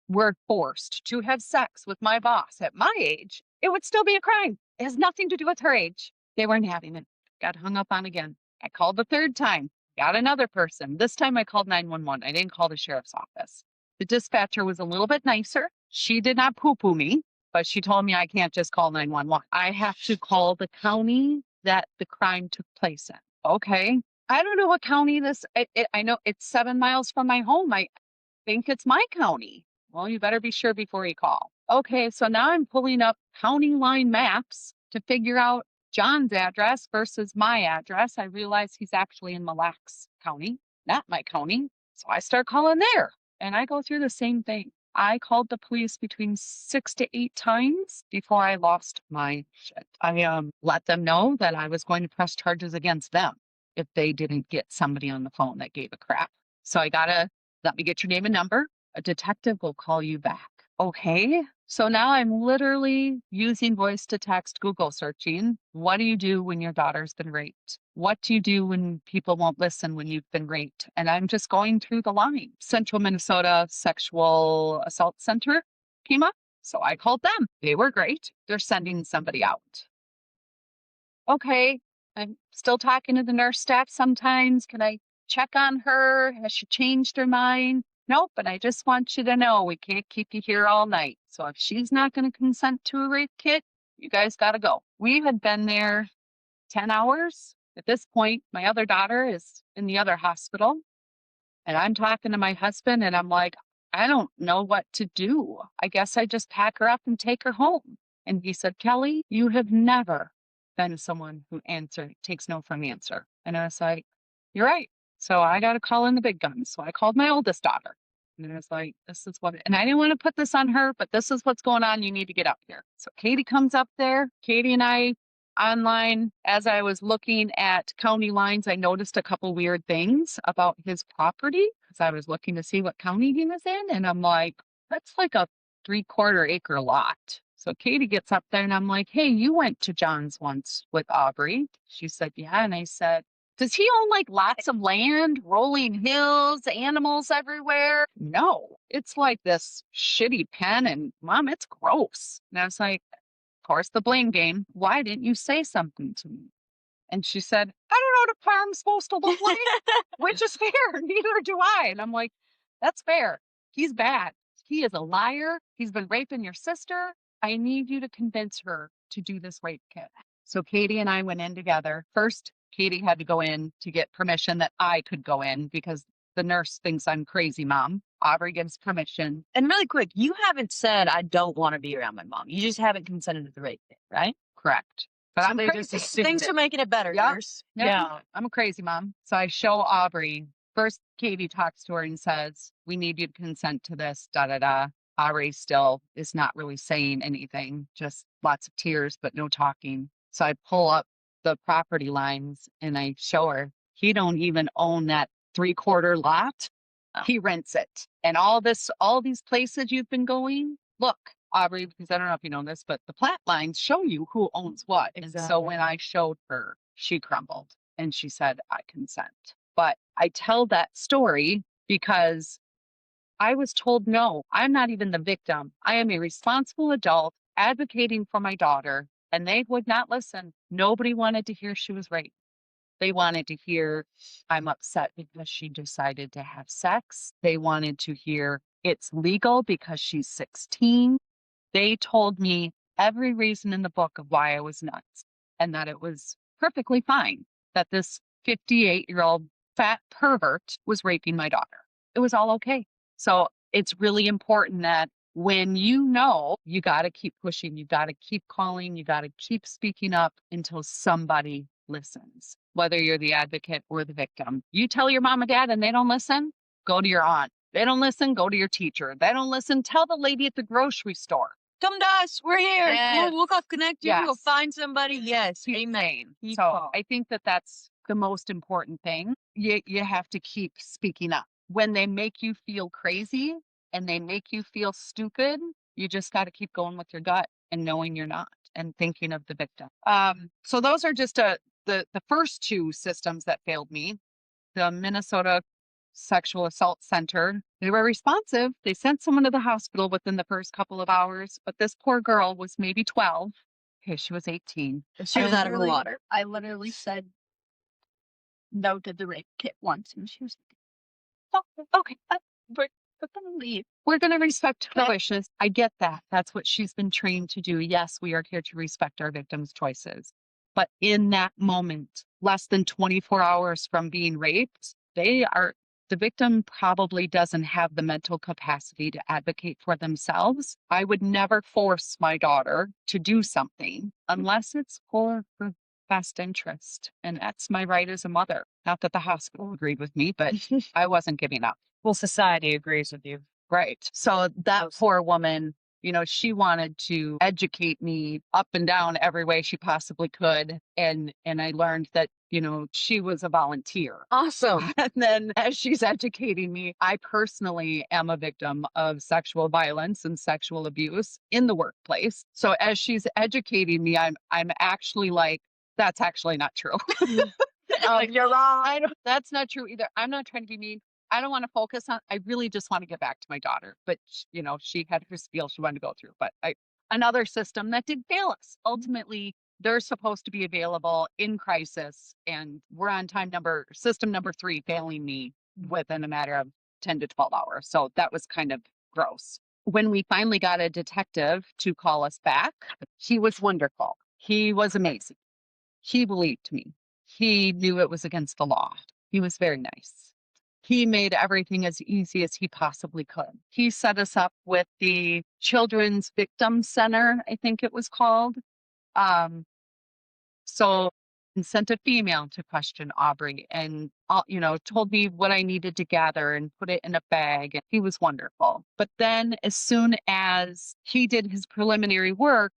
were forced to have sex with my boss at my age, it would still be a crime. It has nothing to do with her age. They weren't having it. got hung up on again. I called the third time, got another person. This time I called 911. I didn't call the sheriff's office. The dispatcher was a little bit nicer. She did not poo-poo me, but she told me I can't just call 911. I have to call the county that the crime took place in. Okay. I don't know what county this, I know it's 7 miles from my home. I think it's my county. Well, you better be sure before you call. Okay, so now I'm pulling up county line maps to figure out John's address versus my address. I realize he's actually in Mille Lacs County, not my county. So I start calling there and I go through the same thing. I called the police between 6 to 8 times before I lost my shit. I let them know that I was going to press charges against them if they didn't get somebody on the phone that gave a crap. So I gotta let me get your name and number. A detective will call you back. Okay. So now I'm literally using voice to text, Google searching. What do you do when your daughter's been raped? What do you do when people won't listen when you've been raped? And I'm just going through the line. Central Minnesota Sexual Assault Center came up. So I called them. They were great. They're sending somebody out. Okay. I'm still talking to the nurse staff sometimes. Can I check on her? Has she changed her mind? Nope, but I just want you to know we can't keep you here all night. So if she's not going to consent to a rape kit, you guys got to go. We had been there 10 hours. At this point, my other daughter is in the other hospital. And I'm talking to my husband and I'm like, I don't know what to do. I guess I just pack her up and take her home. And he said, Kelly, you have never been someone who takes no for an answer. And I was like, you're right. So I got to call in the big guns. So I called my oldest daughter. And I was like, this is what, and I didn't want to put this on her, but this is what's going on. You need to get up here. So Katie comes up there. Katie and I online, as I was looking at county lines, I noticed a couple weird things about his property because I was looking to see what county he was in. And I'm like, that's like a 3/4 acre lot. So Katie gets up there and I'm like, hey, you went to John's once with Aubrie. She said, yeah. And I said, does he own like lots of land, rolling hills, animals everywhere? No, it's like this shitty pen and Mom, it's gross. And I was like, of course, the blame game. Why didn't you say something to me? And she said, I don't know what a farm's supposed to look like, which is fair. Neither do I. And I'm like, that's fair. He's bad. He is a liar. He's been raping your sister. I need you to convince her to do this rape kit. So Katie and I went in together. First, Katie had to go in to get permission that I could go in because the nurse thinks I'm crazy, Mom. Aubrie gives permission. And really quick, you haven't said I don't want to be around my mom. You just haven't consented to the rape kit, right? Correct. But So I'm they crazy. just assumed Thanks for making it better, Yeah. nurse. Yeah, I'm a crazy mom. So I show Aubrie. First, Katie talks to her and says, we need you to consent to this, da da da. Aubrie still is not really saying anything, just lots of tears, but no talking. So I pull up the property lines and I show her, he don't even own that 3/4 lot. He rents it. And all these places you've been going, look, Aubrie, because I don't know if you know this, but the plat lines show you who owns what. And so when I showed her, she crumbled and she said, I consent. But I tell that story because I was told, no, I'm not even the victim. I am a responsible adult advocating for my daughter, and they would not listen. Nobody wanted to hear she was raped. They wanted to hear, I'm upset because she decided to have sex. They wanted to hear, it's legal because she's 16. They told me every reason in the book of why I was nuts and that it was perfectly fine that this 58-year-old fat pervert was raping my daughter. It was all okay. So it's really important that when you know, you got to keep pushing, you got to keep calling, you got to keep speaking up until somebody listens, whether you're the advocate or the victim. You tell your mom and dad and they don't listen, go to your aunt. They don't listen, go to your teacher. They don't listen, tell the lady at the grocery store. Come to us. We're here. Yes. We'll connect you. We'll Yes. find somebody. Yes. Keep Amen. saying. Keep So calling. I think that that's the most important thing. You have to keep speaking up. When they make you feel crazy and they make you feel stupid, you just got to keep going with your gut and knowing you're not and thinking of the victim. So those are just the first two systems that failed me. The Minnesota Sexual Assault Center, they were responsive. They sent someone to the hospital within the first couple of hours, but this poor girl was maybe 12. Okay, she was 18. She was out of the literally- water. I literally said no to the rape kit once, and she was like, "Oh, okay, we're gonna leave." We're going to respect her wishes. I get that. That's what she's been trained to do. Yes, we are here to respect our victims' choices. But in that moment, less than 24 hours from being raped, the victim probably doesn't have the mental capacity to advocate for themselves. I would never force my daughter to do something unless it's for her best interest. And that's my right as a mother. Not that the hospital agreed with me, but I wasn't giving up. Well, society agrees with you. Right. So that poor woman, she wanted to educate me up and down every way she possibly could. And I learned that, she was a volunteer. Awesome. And then as she's educating me, I personally am a victim of sexual violence and sexual abuse in the workplace. So as she's educating me, I'm actually like, that's actually not true. Like, you're wrong. That's not true either. I'm not trying to be mean. I don't want to focus on, I really just want to get back to my daughter. But, she had her spiel she wanted to go through. But another system that did fail us. Ultimately, they're supposed to be available in crisis. And we're on system number 3 failing me within a matter of 10 to 12 hours. So that was kind of gross. When we finally got a detective to call us back, he was wonderful. He was amazing. He believed me. He knew it was against the law. He was very nice. He made everything as easy as he possibly could. He set us up with the Children's Victim Center, I think it was called. So and sent a female to question Aubrie and, told me what I needed to gather and put it in a bag. And he was wonderful. But then as soon as he did his preliminary work,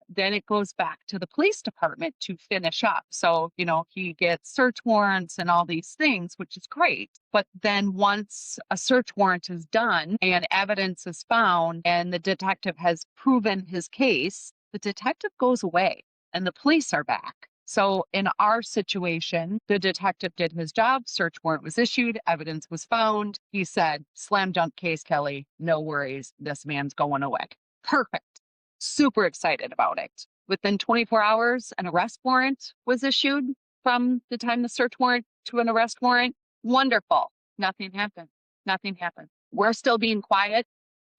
then it goes back to the police department to finish up. So, he gets search warrants and all these things, which is great. But then once a search warrant is done and evidence is found and the detective has proven his case, the detective goes away and the police are back. So in our situation, the detective did his job, search warrant was issued, evidence was found. He said, slam dunk case, Kelly, no worries, this man's going away. Perfect. Super excited about it. Within 24 hours, an arrest warrant was issued from the time the search warrant to an arrest warrant. Wonderful. Nothing happened. Nothing happened. We're still being quiet.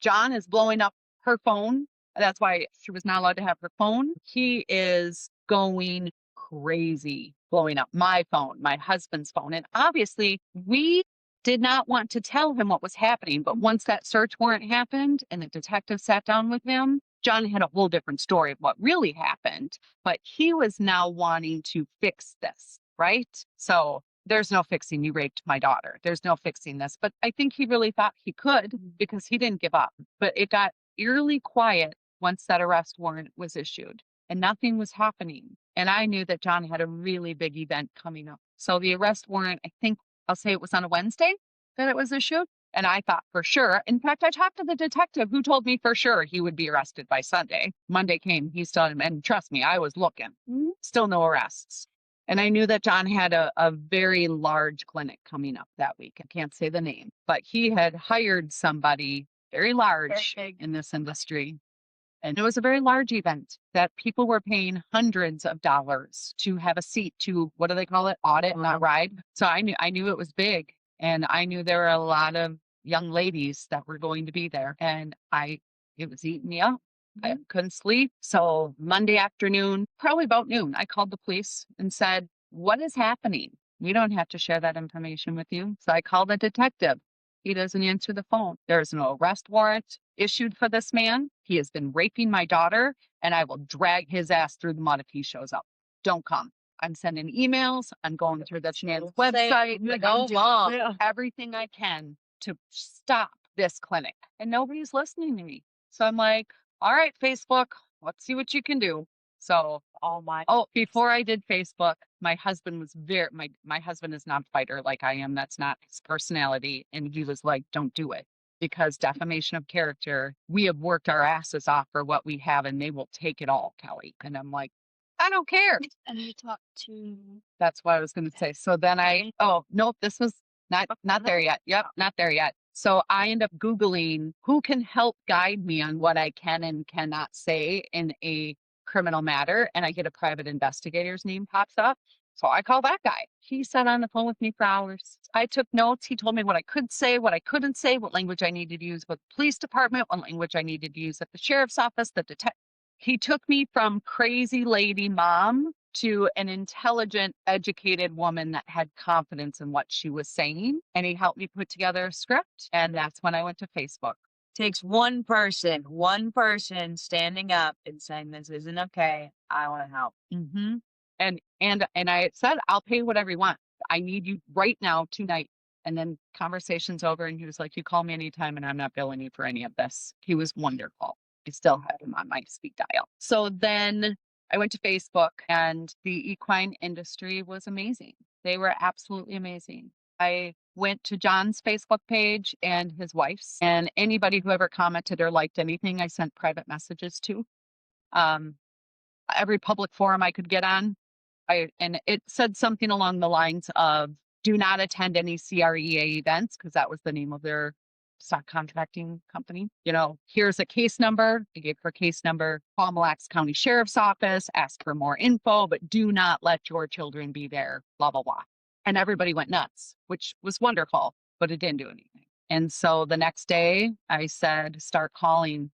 John is blowing up her phone. That's why she was not allowed to have her phone. He is going crazy, blowing up my phone, my husband's phone. And obviously, we did not want to tell him what was happening. But once that search warrant happened and the detective sat down with him, John had a whole different story of what really happened. But he was now wanting to fix this, right? So there's no fixing, you raped my daughter. There's no fixing this. But I think he really thought he could because he didn't give up. But it got eerily quiet once that arrest warrant was issued and nothing was happening. And I knew that John had a really big event coming up. So the arrest warrant, I think I'll say it was on a Wednesday that it was issued. And I thought for sure, in fact, I talked to the detective who told me for sure he would be arrested by Sunday. Monday came, he still, and trust me, I was looking, still no arrests. And I knew that John had a very large clinic coming up that week. I can't say the name, but he had hired somebody very large in this industry. And it was a very large event that people were paying hundreds of dollars to have a seat to, what do they call it? Audit, not ride. So I knew it was big. And I knew there were a lot of young ladies that were going to be there. And it was eating me up. I couldn't sleep. So Monday afternoon, probably about noon, I called the police and said, what is happening? We don't have to share that information with you. So I called the detective. He doesn't answer the phone. There's no arrest warrant issued for this man. He has been raping my daughter, and I will drag his ass through the mud if he shows up. Don't come. I'm sending emails. I'm going through this man's website. Like, I'm doing everything I can to stop this clinic. And nobody's listening to me. So I'm like, all right, Facebook, let's see what you can do. So, before I did Facebook, my husband was my husband is not a fighter like I am. That's not his personality. And he was like, don't do it because defamation of character, we have worked our asses off for what we have and they will take it all, Kelly. And I'm like, I don't care. And you talked to. That's what I was going to say. So then nope, this was not there yet. Yep, not there yet. So I end up Googling who can help guide me on what I can and cannot say in a criminal matter, and I get a private investigator's name pops up. So I call that guy. He sat on the phone with me for hours. I took notes. He told me what I could say, what I couldn't say, what language I needed to use with the police department, what language I needed to use at the sheriff's office, the detective. He took me from crazy lady mom to an intelligent, educated woman that had confidence in what she was saying. And he helped me put together a script. And that's when I went to Facebook. Takes one person standing up and saying, this isn't okay. I want to help. Mm-hmm. And I said, I'll pay whatever you want. I need you right now, tonight. And then conversation's over. And he was like, you call me anytime and I'm not billing you for any of this. He was wonderful. I still have him on my speed dial. So then I went to Facebook, and the equine industry was amazing. They were absolutely amazing. I went to John's Facebook page and his wife's, and anybody who ever commented or liked anything, I sent private messages to. Every public forum I could get on, and it said something along the lines of, do not attend any CREA events, because that was the name of their stock contracting company. You know, here's a case number. I gave her a case number. Call Mille Lacs County Sheriff's Office, ask for more info, but do not let your children be there, blah, blah, blah. And everybody went nuts, which was wonderful, but it didn't do anything. And so the next day I said, start calling,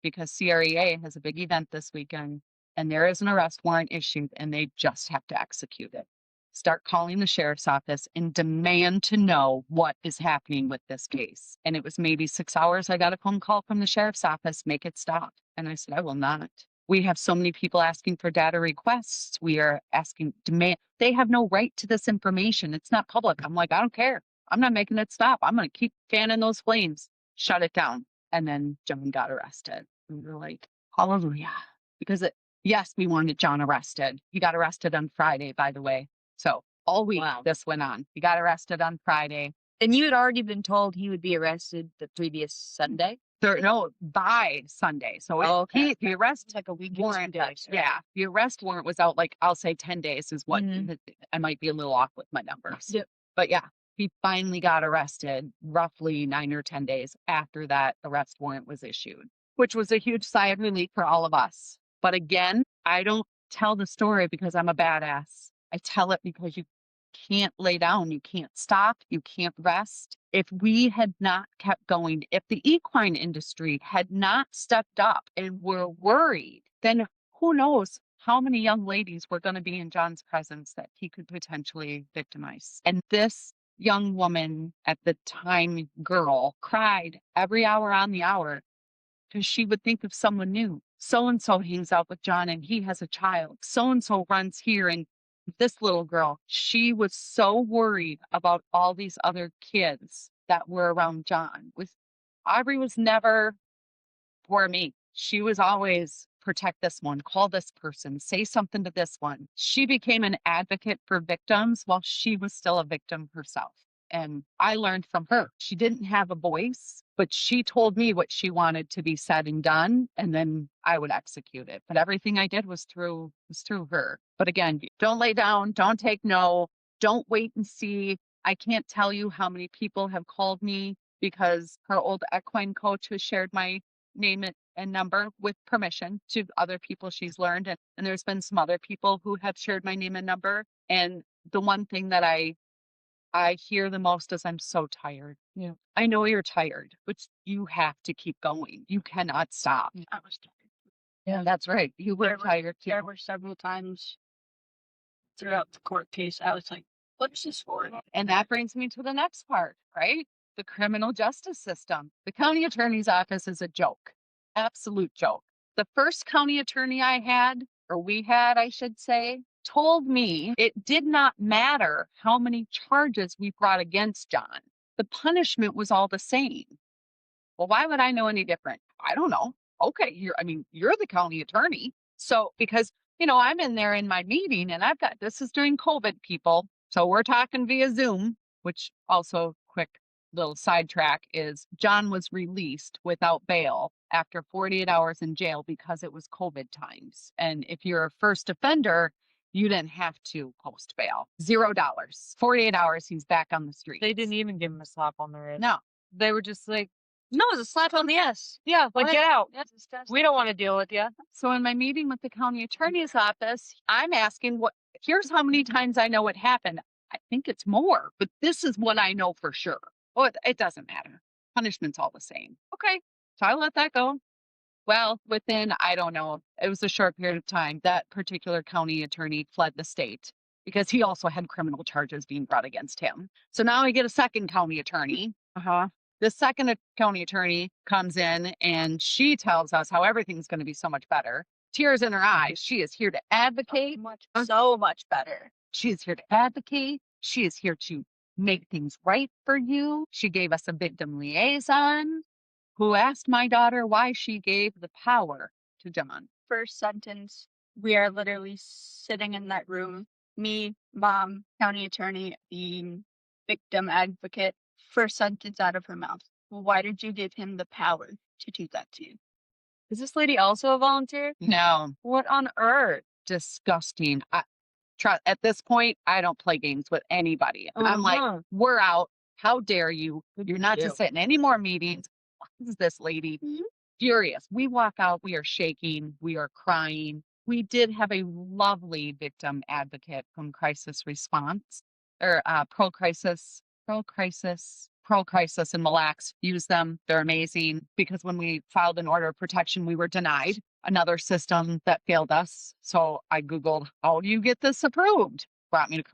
because CREA has a big event this weekend and there is an arrest warrant issued and they just have to execute it. Start calling the sheriff's office and demand to know what is happening with this case. And it was maybe 6 hours. I got a phone call from the sheriff's office, make it stop. And I said, I will not. We have so many people asking for data requests. We are asking demand. They have no right to this information. It's not public. I'm like, I don't care. I'm not making it stop. I'm going to keep fanning those flames. Shut it down. And then John got arrested. We were like, hallelujah. Because yes, we wanted John arrested. He got arrested on Friday, by the way. So all week this went on. He got arrested on Friday. And you had already been told he would be arrested the previous Sunday? By Sunday. So the arrest like a week warrant, 2 days. Right? Yeah, the arrest warrant was out, like, I'll say 10 days is what I might be a little off with my numbers. Yep. But yeah, he finally got arrested roughly 9 or 10 days after that arrest warrant was issued, which was a huge sigh of relief for all of us. But again, I don't tell the story because I'm a badass. I tell it because you can't lay down, you can't stop, you can't rest. If we had not kept going, if the equine industry had not stepped up and were worried, then who knows how many young ladies were going to be in John's presence that he could potentially victimize. And this young woman at the time, girl, cried every hour on the hour because she would think of someone new. So-and-so hangs out with John and he has a child. So-and-so runs here, and this little girl, she was so worried about all these other kids that were around John. Aubrie was never for me. She was always protect this one, call this person, say something to this one. She became an advocate for victims while she was still a victim herself. And I learned from her. She didn't have a voice, but she told me what she wanted to be said and done, and then I would execute it. But everything I did was through her. But again, don't lay down, don't take no, don't wait and see. I can't tell you how many people have called me because her old equine coach has shared my name and number with permission to other people she's learned. And there's been some other people who have shared my name and number. And the one thing that I hear the most is, I'm so tired. Yeah. I know you're tired, but you have to keep going. You cannot stop. I was tired. Yeah, that's right. You were tired too. There were several times throughout the court case I was like, what is this for? And that brings me to the next part, right? The criminal justice system. The county attorney's office is a joke. Absolute joke. The first county attorney we had, I should say, told me it did not matter how many charges we brought against John. The punishment was all the same. Well, why would I know any different? I don't know. Okay, you're the county attorney. So, because, I'm in there in my meeting and this is during COVID, people. So we're talking via Zoom, which also, quick little sidetrack, is John was released without bail after 48 hours in jail because it was COVID times. And if you're a first offender, you didn't have to post bail. $0. 48 hours, he's back on the street. They didn't even give him a slap on the wrist. No. They were just like, No, it's a slap on the ass. Yeah, like What? get out. That's disgusting. We don't want to deal with you. So in my meeting with the county attorney's office, I'm asking here's how many times I know it happened. I think it's more, but this is what I know for sure. Oh, it doesn't matter. Punishment's all the same. Okay. So I let that go. Well, within, I don't know, it was a short period of time, that particular county attorney fled the state because he also had criminal charges being brought against him. So now I get a second county attorney. The second county attorney comes in and she tells us how everything's going to be so much better. Tears in her eyes. She is here to advocate. So much better. She is here to advocate. She is here to make things right for you. She gave us a victim liaison who asked my daughter why she gave the power to John. First sentence, we are literally sitting in that room, me, mom, county attorney, the victim advocate. First sentence out of her mouth. Well, why did you give him the power to do that to you? Is this lady also a volunteer? No, What on earth? disgusting. At this point, I don't play games with anybody. I'm like, Uh-huh. we're out. How dare you? You're not to you. sit in any more meetings. What is this lady? Furious. We walk out. We are shaking. We are crying. We did have a lovely victim advocate from Crisis Response or pro-crisis in Mille Lacs. Use them. They're amazing because when we filed an order of protection, we were denied. Another system that failed us. So I Googled, how do you get this approved? Brought me to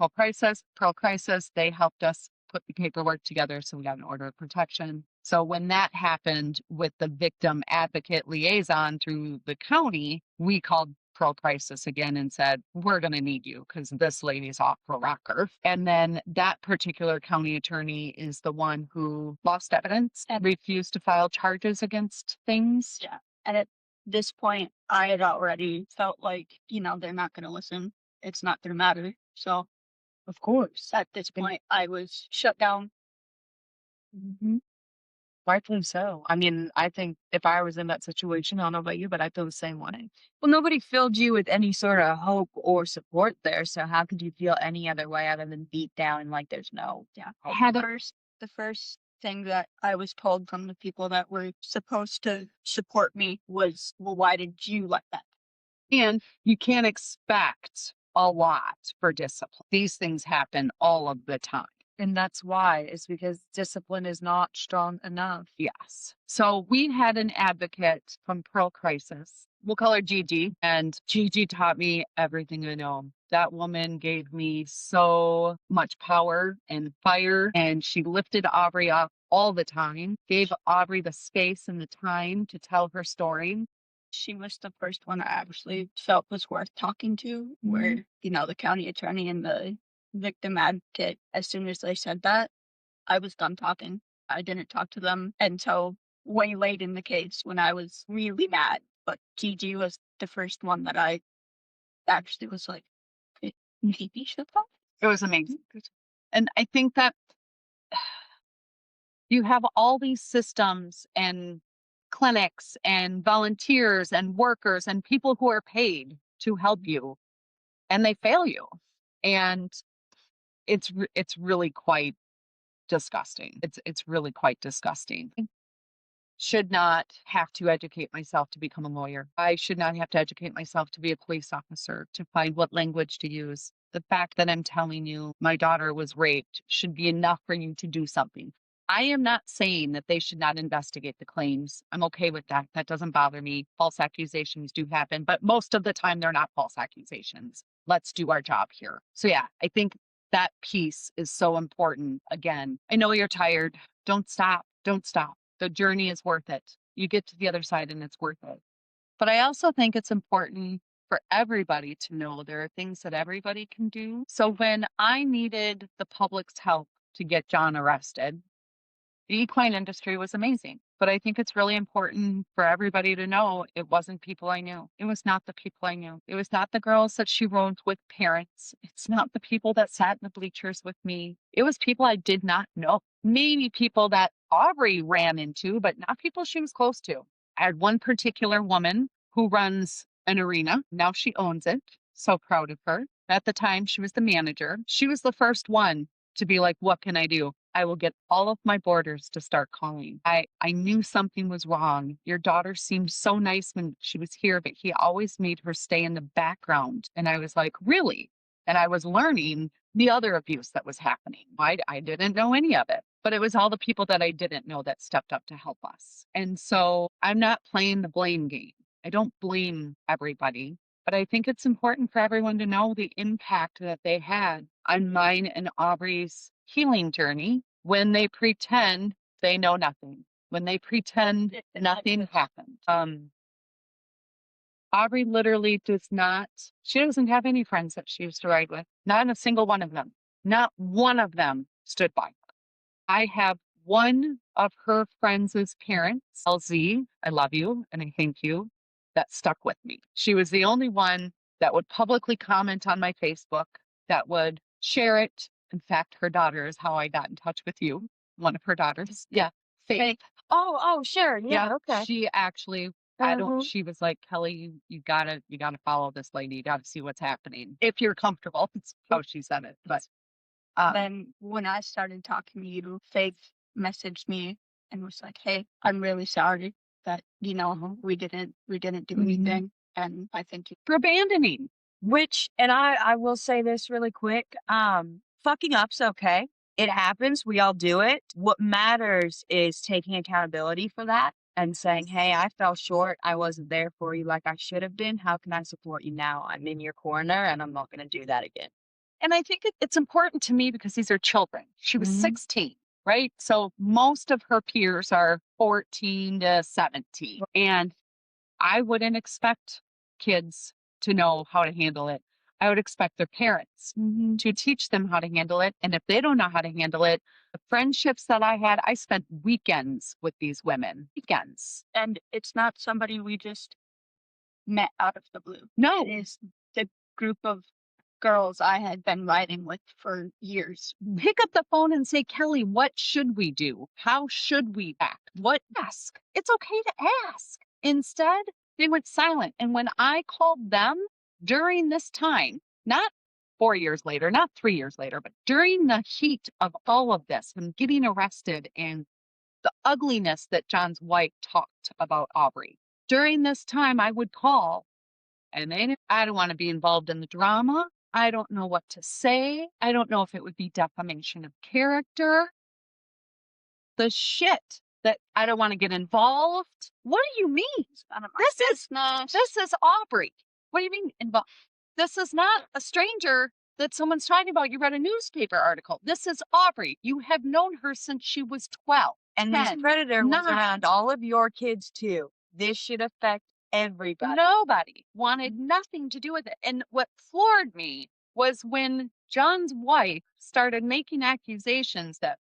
Pro-Crisis. They helped us put the paperwork together. So we got an order of protection. So when that happened with the victim advocate liaison through the county, we called Pro-Crisis again and said, we're going to need you because this lady's off her rocker. And then that particular county attorney is the one who lost evidence and refused to file charges against things. Yeah. And at this point, I had already felt like, they're not going to listen. It's not going to matter. So, Of course. at this point, I was shut down. Rightfully so. I mean, I think if I was in that situation, I don't know about you, but I feel the same way. Well, nobody filled you with any sort of hope or support there. So how could you feel any other way other than beat down and like there's no hope? The first thing that I was told from the people that were supposed to support me was, well, why did you let that? And you can't expect a lot for discipline. These things happen all of the time. And that's why, is because discipline is not strong enough. Yes. So we had an advocate from Pro-Crisis. We'll call her Gigi. And Gigi taught me everything I know. That woman gave me so much power and fire. And she lifted Aubrie up all the time, gave Aubrie the space and the time to tell her story. She was the first one I actually felt was worth talking to, where, the county attorney and the victim advocate, as soon as they said that, I was done talking. I didn't talk to them until way late in the case when I was really mad. But Gigi was the first one that I actually was like, maybe you should talk. It was amazing. And I think that you have all these systems and clinics and volunteers and workers and people who are paid to help you, and they fail you. And it's really quite disgusting. It's really quite disgusting. Should not have to educate myself to become a lawyer. I should not have to educate myself to be a police officer, to find what language to use. The fact that I'm telling you my daughter was raped should be enough for you to do something. I am not saying that they should not investigate the claims. I'm okay with that. That doesn't bother me. False accusations do happen, but most of the time they're not false accusations. Let's do our job here. So yeah, I think that piece is so important. Again, I know you're tired. Don't stop. Don't stop. The journey is worth it. You get to the other side and it's worth it. But I also think it's important for everybody to know there are things that everybody can do. So when I needed the public's help to get John arrested, the equine industry was amazing. But I think it's really important for everybody to know it wasn't people I knew. It was not the people I knew. It was not the girls that she rode with parents. It's not the people that sat in the bleachers with me. It was people I did not know. Maybe people that Aubrie ran into, but not people she was close to. I had one particular woman who runs an arena. Now she owns it. So proud of her. At the time, she was the manager. She was the first one to be like, what can I do? I will get all of my boarders to start calling. I knew something was wrong. Your daughter seemed so nice when she was here, but he always made her stay in the background. And I was like, really? And I was learning the other abuse that was happening. I didn't know any of it, but it was all the people that I didn't know that stepped up to help us. And so I'm not playing the blame game. I don't blame everybody, but I think it's important for everyone to know the impact that they had on mine and Aubrey's healing journey when they pretend they know nothing, when they pretend nothing happened. Aubrey literally she doesn't have any friends that she used to ride with. Not a single one of them. Not one of them stood by her. I have one of her friends' parents, LZ, I love you and I thank you, that stuck with me. She was the only one that would publicly comment on my Facebook, that would share it. In fact, her daughter is how I got in touch with you. One of her daughters. Yeah. Faith. Oh, sure. Yeah. Okay. She actually, she was like, Kelly, you gotta follow this lady. You gotta see what's happening. If you're comfortable. That's how she said it. But then when I started talking to you, Faith messaged me and was like, "Hey, I'm really sorry that we didn't do anything, and I think for abandoning." Which, and I will say this really quick, fucking up's okay. It happens. We all do it. What matters is taking accountability for that and saying, hey, I fell short. I wasn't there for you like I should have been. How can I support you now? I'm in your corner and I'm not going to do that again. And I think it's important to me because these are children. She was 16, right? So most of her peers are 14 to 17. And I wouldn't expect kids to know how to handle it. I would expect their parents to teach them how to handle it. And if they don't know how to handle it, the friendships that I had, I spent weekends with these women. Weekends. And it's not somebody we just met out of the blue. No. It is the group of girls I had been riding with for years. Pick up the phone and say, Kelly, what should we do? How should we act? What ask? It's okay to ask. Instead, they went silent. And when I called them during this time, not 4 years later, not 3 years later, but during the heat of all of this and getting arrested and the ugliness that John's wife talked about Aubrie, during this time, I would call and I don't want to be involved in the drama. I don't know what to say. I don't know if it would be defamation of character. The shit that I don't want to get involved. What do you mean? This is Aubrie. What do you mean involved? This is not a stranger that someone's talking about. You read a newspaper article. This is Aubrie. You have known her since she was 12. And this predator was around all of your kids too. This should affect everybody. Nobody wanted nothing to do with it. And what floored me was when John's wife started making accusations that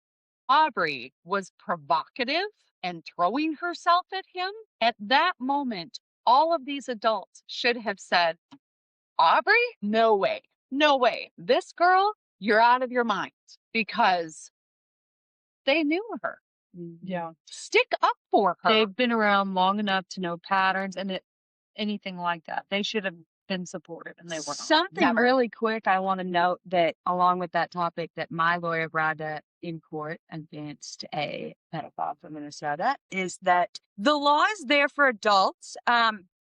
Aubrie was provocative and throwing herself at him. At that moment, all of these adults should have said, Aubrie, no way, no way. This girl, you're out of your mind, because they knew her. Yeah. Stick up for her. They've been around long enough to know patterns and anything like that. They should have been supportive, and they were not. Something really quick I want to note that along with that topic, that my lawyer brought up in court against a pedophile from Minnesota, is that the law is there for adults,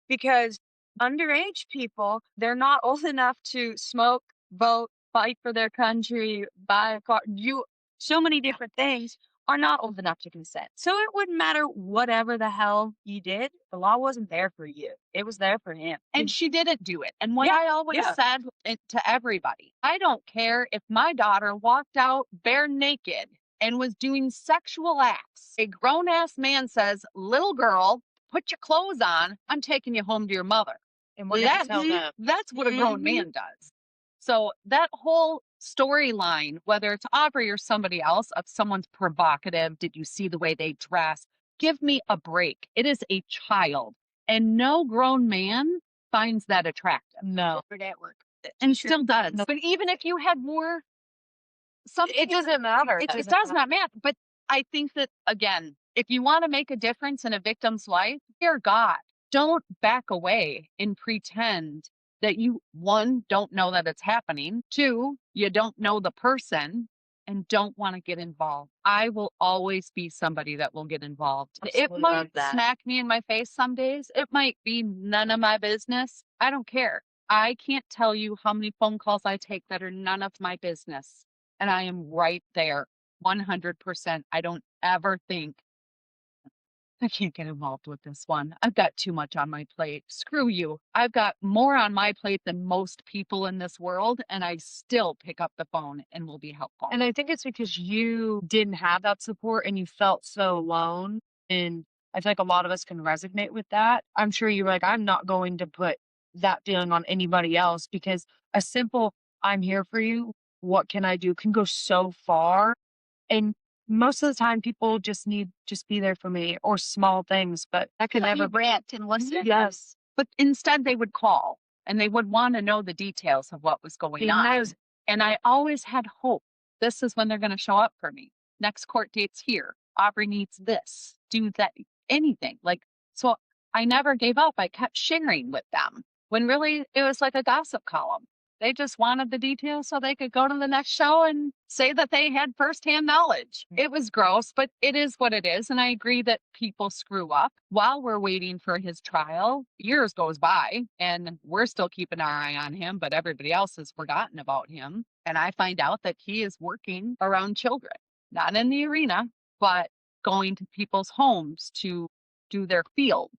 because underage people, they're not old enough to smoke, vote, fight for their country, buy a car, do so many different things, are not old enough to consent. So it wouldn't matter whatever the hell you did. The law wasn't there for you. It was there for him. And she didn't do it. And what I always said to everybody, I don't care if my daughter walked out bare naked and was doing sexual acts. A grown-ass man says, little girl, put your clothes on. I'm taking you home to your mother. And we're going to tell them. That's what a grown man does. So that whole storyline, whether it's Aubrie or somebody else, of someone's provocative, did you see the way they dress? Give me a break. It is a child. And no grown man finds that attractive. No. At work. And still does. No. But even if you had more, it doesn't matter. It does not matter. But I think that, again, if you want to make a difference in a victim's life, dear God, don't back away and pretend that you, one, don't know that it's happening. Two, you don't know the person. and don't want to get involved. I will always be somebody that will get involved. It Absolutely might love that. smack me in my face some days. It might be none of my business. I don't care. I can't tell you how many phone calls I take that are none of my business. And I am right there 100%. I don't ever think I can't get involved with this one. I've got too much on my plate. Screw you. I've got more on my plate than most people in this world, and I still pick up the phone and will be helpful. And I think it's because you didn't have that support and you felt so alone. And I feel like a lot of us can resonate with that. I'm sure you were like, I'm not going to put that feeling on anybody else because a simple, I'm here for you, what can I do, can go so far. And most of the time, people just need just be there for me or small things, but that could Let me never. rant and listen. Yes. But instead, they would call and they would want to know the details of what was going on. Yes. And I always had hope. This is when they're going to show up for me. Next court date's here. Aubrie needs this. Do that. Anything. Like, so I never gave up. I kept sharing with them when really it was like a gossip column. They just wanted the details so they could go to the next show and say that they had firsthand knowledge. It was gross, but it is what it is. And I agree that people screw up. While we're waiting for his trial, years goes by and we're still keeping our eye on him, but everybody else has forgotten about him. And I find out that he is working around children, not in the arena, but going to people's homes to do their field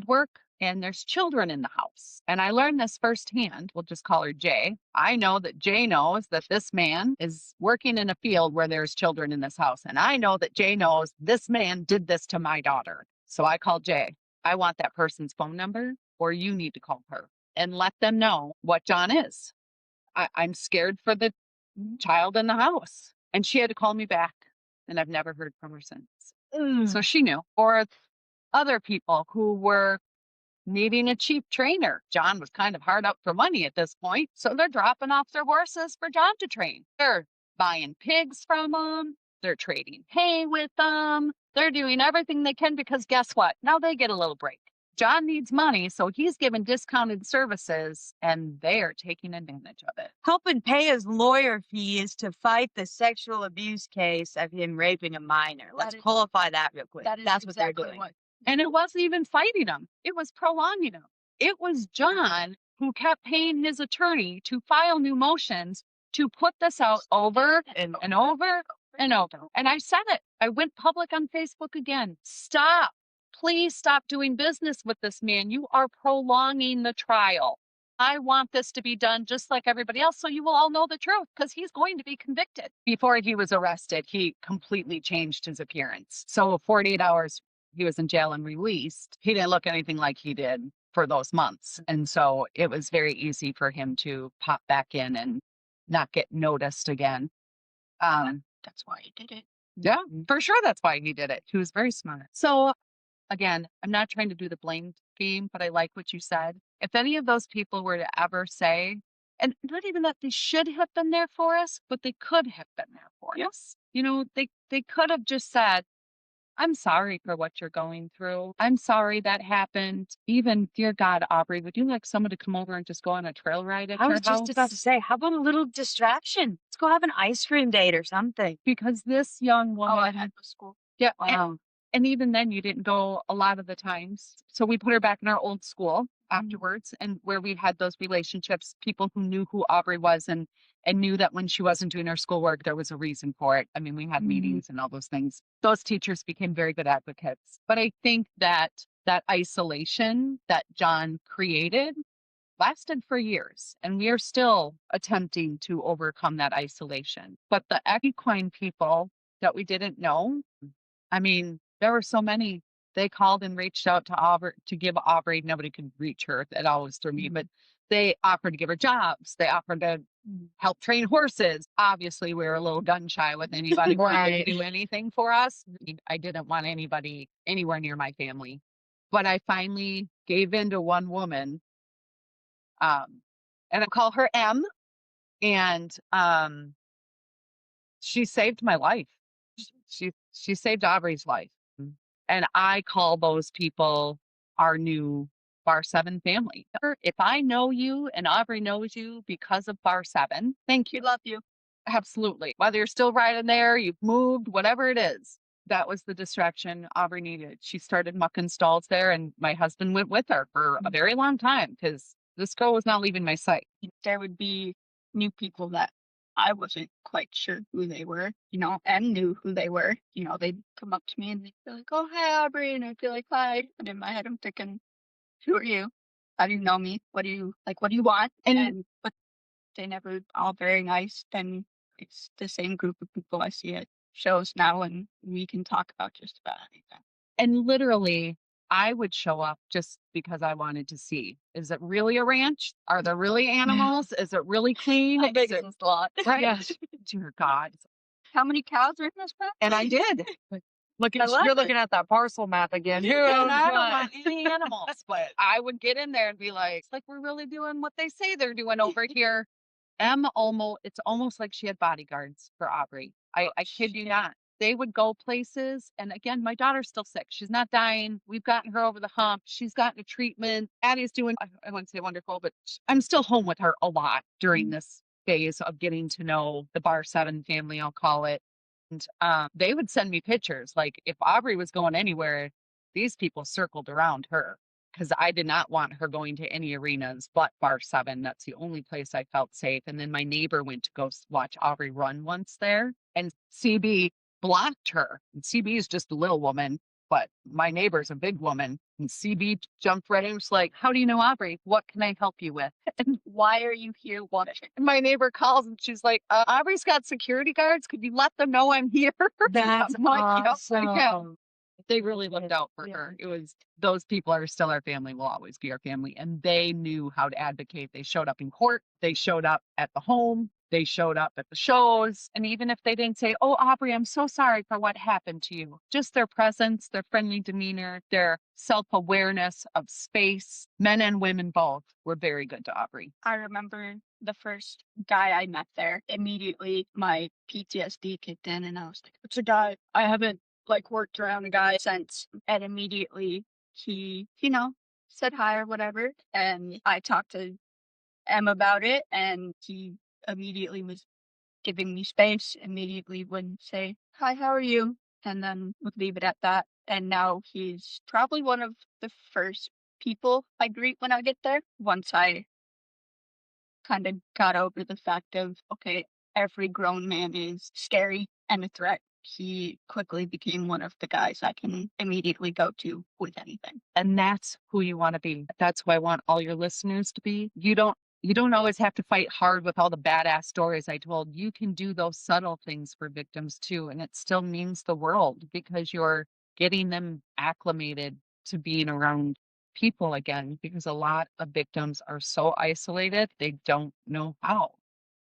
work. And there's children in the house. And I learned this firsthand. We'll just call her Jay. I know that Jay knows that this man is working in a field where there's children in this house. And I know that Jay knows this man did this to my daughter. So I called Jay. I want that person's phone number, or you need to call her and let them know what John is. I'm scared for the child in the house. And she had to call me back. And I've never heard from her since. So she knew. Or other people who were needing a cheap trainer. John was kind of hard up for money at this point. So they're dropping off their horses for John to train. They're buying pigs from him. They're trading hay with them. They're doing everything they can because guess what? Now they get a little break. John needs money, so he's giving discounted services and they are taking advantage of it. Helping pay his lawyer fees to fight the sexual abuse case of him raping a minor. Let's qualify that real quick. That's what they're doing. And it wasn't even fighting him. It was prolonging him. It was John who kept paying his attorney to file new motions to put this out over and over and over. And I said it. I went public on Facebook again. Stop. Please stop doing business with this man. You are prolonging the trial. I want this to be done just like everybody else so you will all know the truth because he's going to be convicted. Before he was arrested, he completely changed his appearance. So 48 hours he was in jail and released, he didn't look anything like he did for those months. And so it was very easy for him to pop back in and not get noticed again. That's why he did it. Yeah, for sure. That's why he did it. He was very smart. So again, I'm not trying to do the blame game, but I like what you said. If any of those people were to ever say, and not even that they should have been there for us, but they could have been there for us. You know, they could have just said, I'm sorry for what you're going through. I'm sorry that happened. Even, dear God, Aubrie, would you like someone to come over and just go on a trail ride at I your was just house? about to say, how about a little distraction? Let's go have an ice cream date or something. Because this young woman. Oh, I had to school. Yeah. Wow. And even then, you didn't go a lot of the times. So we put her back in our old school afterwards, and where we had those relationships, people who knew who Aubrie was and knew that when she wasn't doing her schoolwork, there was a reason for it. I mean, we had meetings and all those things. Those teachers became very good advocates. But I think that that isolation that John created lasted for years, and we are still attempting to overcome that isolation. But the equine people that we didn't know, I mean, there were so many. They called and reached out to Aubrie to give Aubrie. Nobody could reach her. That always threw me. But they offered to give her jobs. They offered to help train horses. Obviously, we were a little gun shy with anybody wanting to do anything for us. I didn't want anybody anywhere near my family. But I finally gave in to one woman. And I call her M. And she saved my life. She saved Aubrey's life. And I call those people our new Bar 7 family. If I know you and Aubrie knows you because of Bar 7, thank you. We love you. Absolutely. Whether you're still riding there, you've moved, whatever it is, that was the distraction Aubrie needed. She started mucking stalls there, and my husband went with her for a very long time because this girl was not leaving my sight. There would be new people that I wasn't quite sure who they were, and knew who they were. They'd come up to me and they'd be like, "Oh, hi, Aubrie," and I'd be like, "Hi." And in my head, I'm thinking, "Who are you? How do you know me? What do you like? What do you want?" But they never all very nice. And it's the same group of people I see at shows now, and we can talk about just about anything. And literally, I would show up just because I wanted to see. Is it really a ranch? Are there really animals? Is it really clean? How big Is is this lot? right? Yes. Dear God. How many cows are in this pen? And I did. Look I at love you're it. looking at that parcel map again. Who And owns I don't what? want any animals, but I would get in there and be like, it's like we're really doing what they say they're doing over here. It's almost like she had bodyguards for Aubrie. I kid you not. They would go places. And again, my daughter's still sick. She's not dying. We've gotten her over the hump. She's gotten a treatment. Addie's doing, I wouldn't say wonderful, but I'm still home with her a lot during this phase of getting to know the Bar 7 family, I'll call it. And they would send me pictures. Like if Aubrie was going anywhere, these people circled around her because I did not want her going to any arenas but Bar 7. That's the only place I felt safe. And then my neighbor went to go watch Aubrie run once there, and CB blocked her. And CB is just a little woman, but my neighbor's a big woman. And CB jumped right in and was like, "How do you know Aubrie? What can I help you with?" And why are you here watching? And my neighbor calls and she's like, "Aubrie's got security guards. Could you let them know I'm here?" That's I'm like, "Yep, I can." awesome. They really looked out for Yeah. her. It was those people are still our family, will always be our family. And they knew how to advocate. They showed up in court, they showed up at the home, they showed up at the shows. And even if they didn't say, "Oh, Aubrie, I'm so sorry for what happened to you," just their presence, their friendly demeanor, their self-awareness of space, men and women both, were very good to Aubrie. I remember the first guy I met there. Immediately, my PTSD kicked in, and I was like, "It's a guy. I haven't worked around a guy since." And immediately, he, said hi or whatever, and I talked to M about it, and he immediately was giving me space. Immediately would say, "Hi, how are you?" And then would leave it at that. And now he's probably one of the first people I greet when I get there. Once I kind of got over the fact of, okay, every grown man is scary and a threat. He quickly became one of the guys I can immediately go to with anything. And that's who you want to be. That's who I want all your listeners to be. You don't always have to fight hard with all the badass stories I told. You can do those subtle things for victims too, and it still means the world because you're getting them acclimated to being around people again, because a lot of victims are so isolated, they don't know how.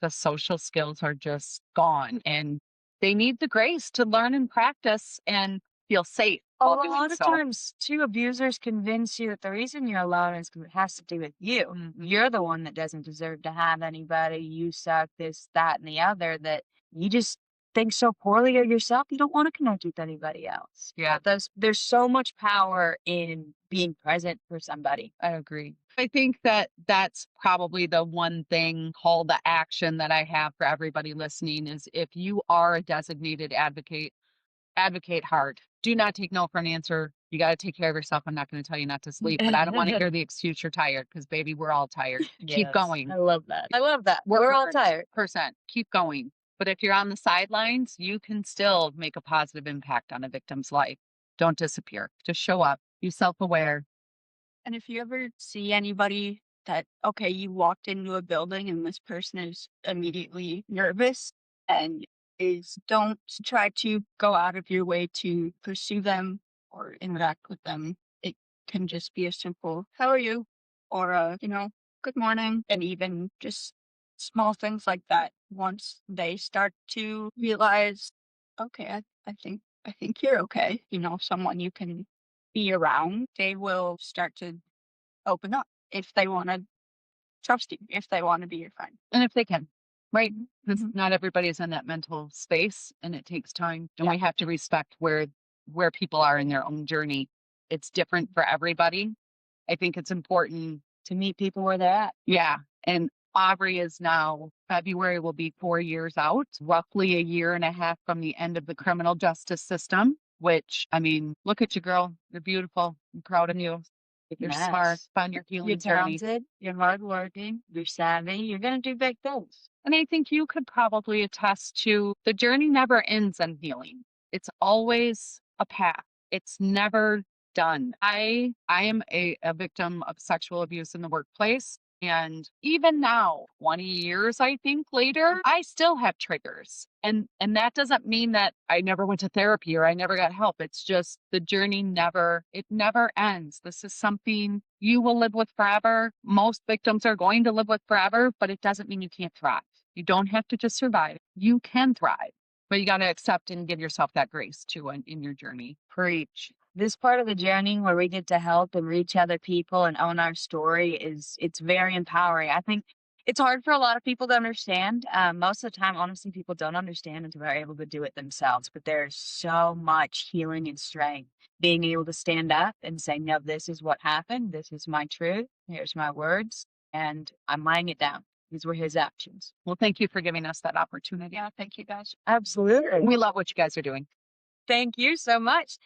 The social skills are just gone, and they need the grace to learn and practice and feel safe A while doing lot of so. times, too, abusers convince you that the reason you're alone is 'cause it has to do with you. Mhm. You're the one that doesn't deserve to have anybody. You suck, this, that, and the other, that you just think so poorly of yourself, you don't want to connect with anybody else. Yeah. There's so much power in being present for somebody. I agree. I think that that's probably the one thing, call to action, that I have for everybody listening is if you are a designated advocate, advocate hard. Do not take no for an answer. You got to take care of yourself. I'm not going to tell you not to sleep, but I don't want to hear the excuse you're tired because, baby, we're all tired. Keep Yes. going. I love that. I love that. We're all tired. Percent. Keep going. But if you're on the sidelines, you can still make a positive impact on a victim's life. Don't disappear. Just show up. Be self-aware. And if you ever see anybody that, okay, you walked into a building and this person is immediately nervous and don't try to go out of your way to pursue them or interact with them. It can just be a simple, "How are you?" or "Good morning." And even just small things like that. Once they start to realize, okay, I think you're okay, someone you can be around, they will start to open up if they want to trust you, if they want to be your friend. And if they can, right? Because Mhm. not everybody is in that mental space and it takes time. And Yeah. we have to respect where people are in their own journey. It's different for everybody. I think it's important. To meet people where they're at. Yeah. And Aubrie is now, February will be 4 years out, roughly a year and a half from the end of the criminal justice system, which, I mean, look at you, girl. You're beautiful. I'm proud of you. You're smart. Yes. On your You're healing journey. talented, you're hardworking, you're savvy, you're gonna do big things. And I think you could probably attest to the journey never ends in healing. It's always a path. It's never done. I am a victim of sexual abuse in the workplace. And even now, 20 years, I think later, I still have triggers. And that doesn't mean that I never went to therapy or I never got help. It's just the journey it never ends. This is something you will live with forever. Most victims are going to live with forever, but it doesn't mean you can't thrive. You don't have to just survive. You can thrive, but you got to accept and give yourself that grace too in your journey. Preach. This part of the journey where we get to help and reach other people and own our story it's very empowering. I think it's hard for a lot of people to understand. Most of the time, honestly, people don't understand until they're able to do it themselves. But there's so much healing and strength being able to stand up and say, no, this is what happened. This is my truth. Here's my words. And I'm laying it down. These were his actions. Well, thank you for giving us that opportunity. Yeah, thank you guys. Absolutely. We love what you guys are doing. Thank you so much.